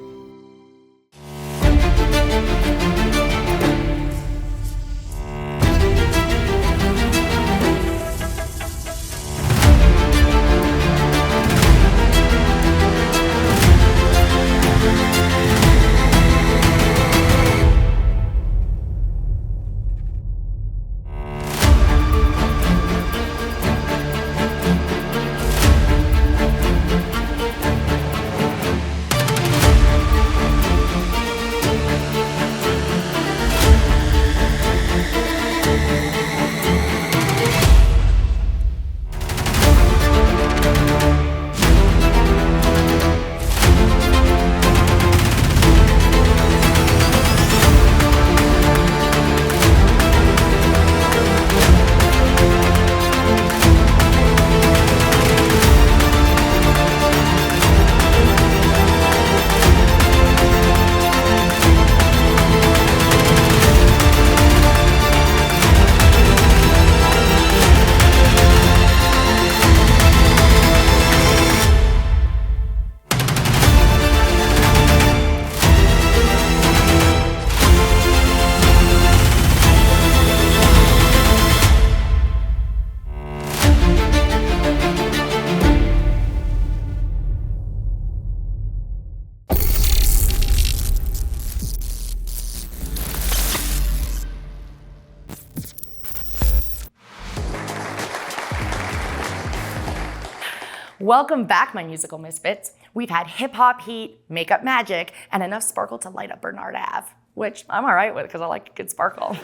Welcome back, my musical misfits. We've had hip hop heat, makeup magic, and enough sparkle to light up Bernard Ave, which I'm all right with because I like a good sparkle.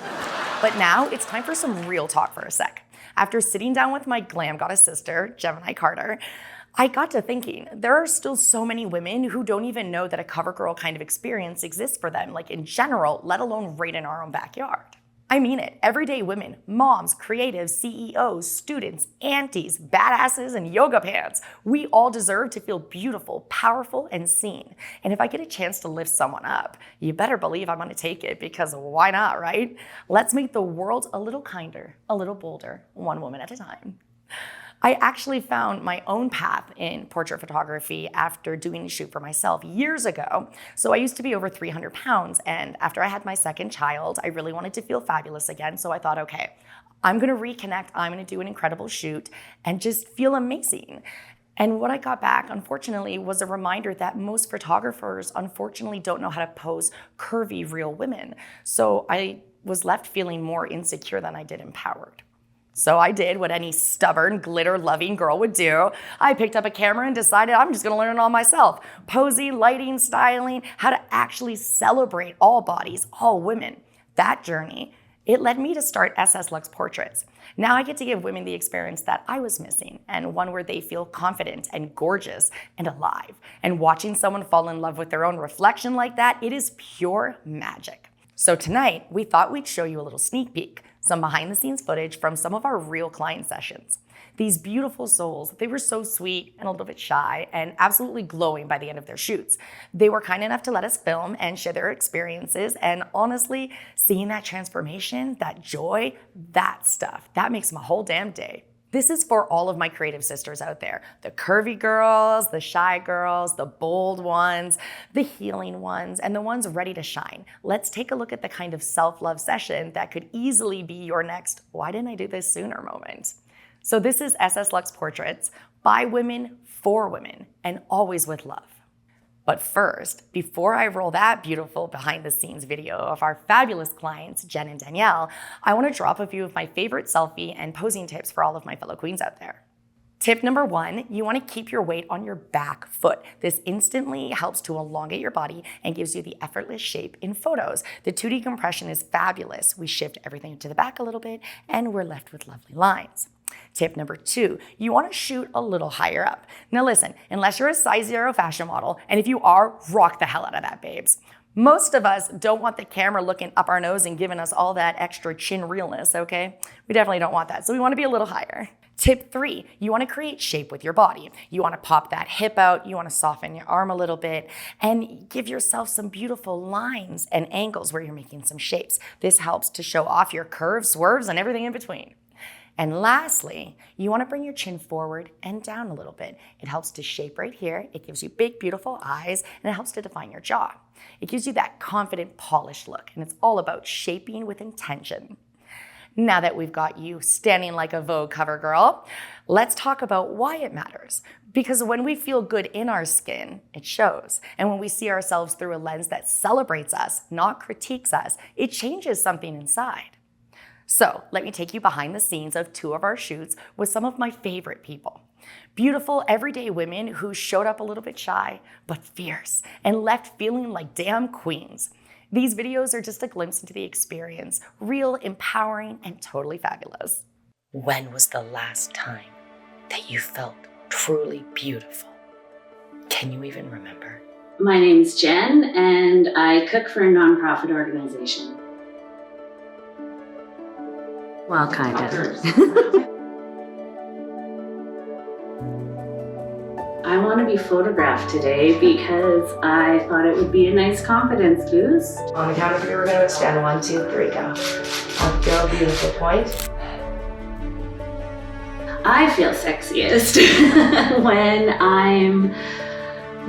But now it's time for some real talk for a sec. After sitting down with my glam goddess sister, Gemini Carter, I got to thinking, there are still so many women who don't even know that a cover girl kind of experience exists for them, like in general, let alone right in our own backyard. I mean it, everyday women, moms, creatives, CEOs, students, aunties, badasses, and yoga pants. We all deserve to feel beautiful, powerful, and seen. And if I get a chance to lift someone up, you better believe I'm gonna take it because why not, right? Let's make the world a little kinder, a little bolder, one woman at a time. I actually found my own path in portrait photography after doing a shoot for myself years ago. So I used to be over 300 pounds, and after I had my second child, I really wanted to feel fabulous again. So I thought, okay, I'm gonna reconnect, I'm gonna do an incredible shoot and just feel amazing. And what I got back, unfortunately, was a reminder that most photographers, unfortunately, don't know how to pose curvy, real women. So I was left feeling more insecure than I did empowered. So I did what any stubborn, glitter-loving girl would do. I picked up a camera and decided I'm just gonna learn it all myself. Posing, lighting, styling, how to actually celebrate all bodies, all women. That journey, it led me to start SS LUXX Portraits. Now I get to give women the experience that I was missing, and one where they feel confident and gorgeous and alive. And watching someone fall in love with their own reflection like that, it is pure magic. So tonight, we thought we'd show you a little sneak peek, some behind the scenes footage from some of our real client sessions. These beautiful souls, they were so sweet and a little bit shy and absolutely glowing by the end of their shoots. They were kind enough to let us film and share their experiences, and honestly, seeing that transformation, that joy, that stuff, that makes my whole damn day. This is for all of my creative sisters out there. The curvy girls, the shy girls, the bold ones, the healing ones, and the ones ready to shine. Let's take a look at the kind of self-love session that could easily be your next, why didn't I do this sooner moment? So this is SS LUXX Portraits, by women, for women, and always with love. But first, before I roll that beautiful behind the scenes video of our fabulous clients, Jen and Danielle, I want to drop a few of my favorite selfie and posing tips for all of my fellow queens out there. Tip number 1, you want to keep your weight on your back foot. This instantly helps to elongate your body and gives you the effortless shape in photos. The 2D compression is fabulous. We shift everything to the back a little bit and we're left with lovely lines. Tip number 2, you want to shoot a little higher up. Now listen, unless you're a size 0 fashion model, and if you are, rock the hell out of that, babes. Most of us don't want the camera looking up our nose and giving us all that extra chin realness, okay? We definitely don't want that, so we want to be a little higher. Tip 3, you want to create shape with your body. You want to pop that hip out, you want to soften your arm a little bit, and give yourself some beautiful lines and angles where you're making some shapes. This helps to show off your curves, swerves, and everything in between. And lastly, you want to bring your chin forward and down a little bit. It helps to shape right here. It gives you big, beautiful eyes, and it helps to define your jaw. It gives you that confident, polished look, and it's all about shaping with intention. Now that we've got you standing like a Vogue cover girl, let's talk about why it matters. Because when we feel good in our skin, it shows. And when we see ourselves through a lens that celebrates us, not critiques us, it changes something inside. So let me take you behind the scenes of 2 of our shoots with some of my favorite people. Beautiful, everyday women who showed up a little bit shy, but fierce, and left feeling like damn queens. These videos are just a glimpse into the experience, real, empowering, and totally fabulous.
When was the last time that you felt truly beautiful? Can you even remember?
My name's Jen, and I cook for a nonprofit organization. Well, kind of. I want to be photographed today because I thought it would be a nice confidence boost.
On the count of 3, we're going to stand 1, 2, 3, go. Up, go, beautiful point.
I feel sexiest when I'm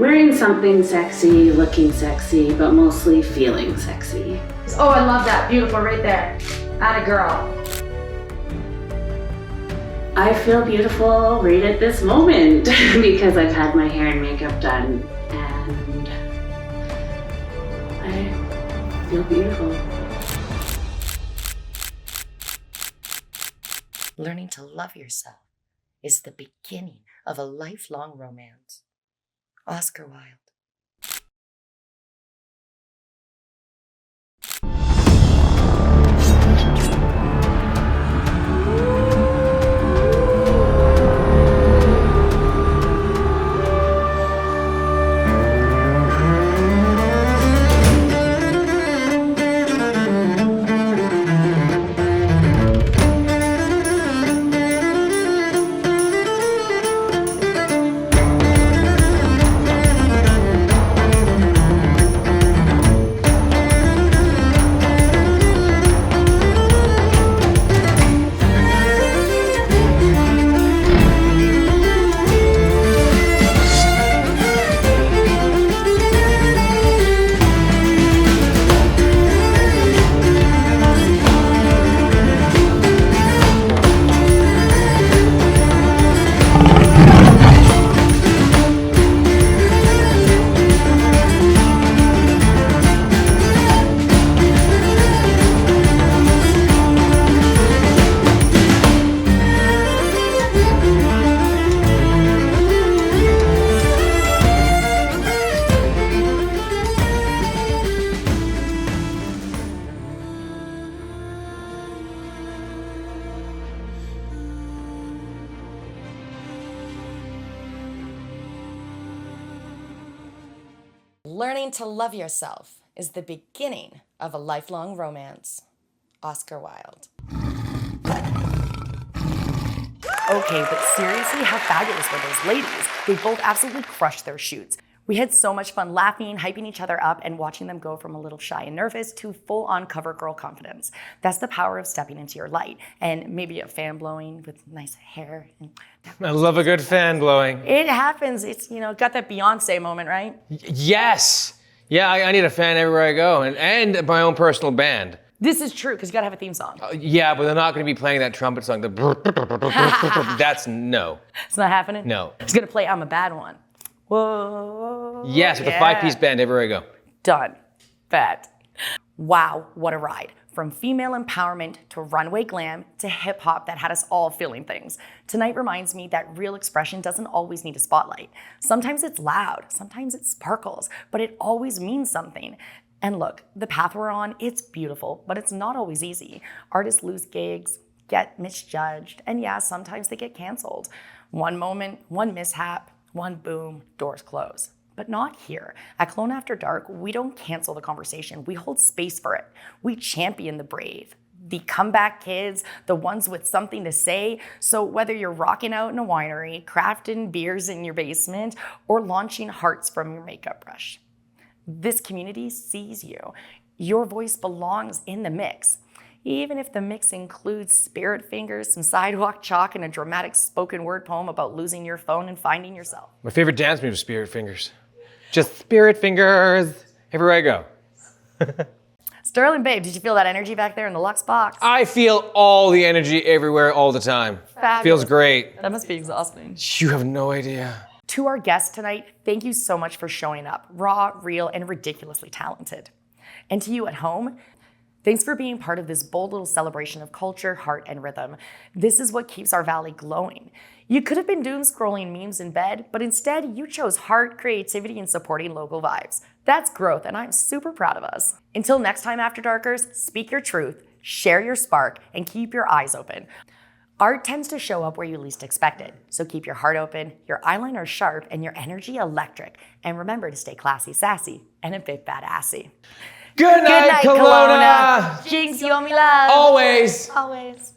wearing something sexy, looking sexy, but mostly feeling sexy.
Oh, I love that. Beautiful right there. Atta girl.
I feel beautiful right at this moment because I've had my hair and makeup done and I feel beautiful.
Learning to love yourself is the beginning of a lifelong romance. Oscar Wilde.
Learning to love yourself is the beginning of a lifelong romance. Oscar Wilde. Okay, but seriously, how fabulous were those ladies? They both absolutely crushed their shoots. We had so much fun laughing, hyping each other up, and watching them go from a little shy and nervous to full-on cover girl confidence. That's the power of stepping into your light, and maybe a fan blowing with nice hair.
I love a good fan blowing.
It happens. It's, got that Beyonce moment, right?
Yes. Yeah, I need a fan everywhere I go, and my own personal band.
This is true, because you gotta have a theme song.
Yeah, but they're not going to be playing that trumpet song. That's no.
It's not happening?
No.
It's gonna play I'm a Bad One. Whoa.
Yes, with a 5-piece band everywhere I go.
Done. Bad. Wow, what a ride. From female empowerment to runway glam to hip hop that had us all feeling things. Tonight reminds me that real expression doesn't always need a spotlight. Sometimes it's loud, sometimes it sparkles, but it always means something. And look, the path we're on, it's beautiful, but it's not always easy. Artists lose gigs, get misjudged, and yeah, sometimes they get canceled. One moment, one mishap, one boom, doors close. But not here. At Kelowna After Dark, we don't cancel the conversation. We hold space for it. We champion the brave, the comeback kids, the ones with something to say. So whether you're rocking out in a winery, crafting beers in your basement, or launching hearts from your makeup brush, this community sees you. Your voice belongs in the mix. Even if the mix includes spirit fingers, some sidewalk chalk, and a dramatic spoken word poem about losing your phone and finding yourself.
My favorite dance move is spirit fingers. Just spirit fingers everywhere I go.
Sterling, babe, did you feel that energy back there in the Luxe box?
I feel all the energy everywhere all the time.
Fabulous.
Feels great.
That must be exhausting.
You have no idea.
To our guests tonight, thank you so much for showing up, raw, real, and ridiculously talented. And to you at home, thanks for being part of this bold little celebration of culture, heart, and rhythm. This is what keeps our valley glowing. You could have been doom scrolling memes in bed, but instead you chose heart, creativity, and supporting local vibes. That's growth, and I'm super proud of us. Until next time, After Darkers, speak your truth, share your spark, and keep your eyes open. Art tends to show up where you least expect it, so keep your heart open, your eyeliner sharp, and your energy electric. And remember to stay classy, sassy, and a bit badassy.
Good night, Kelowna.
Jinx, you owe me love.
Always.
Always.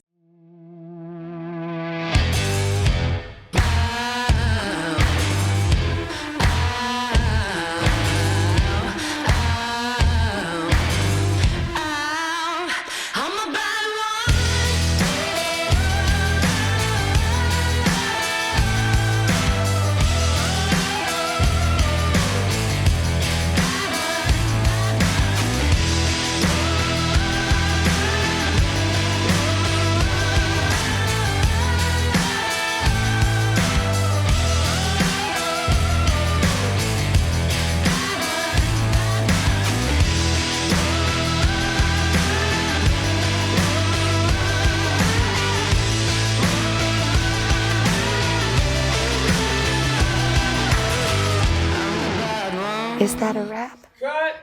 Is that a wrap?
Cut.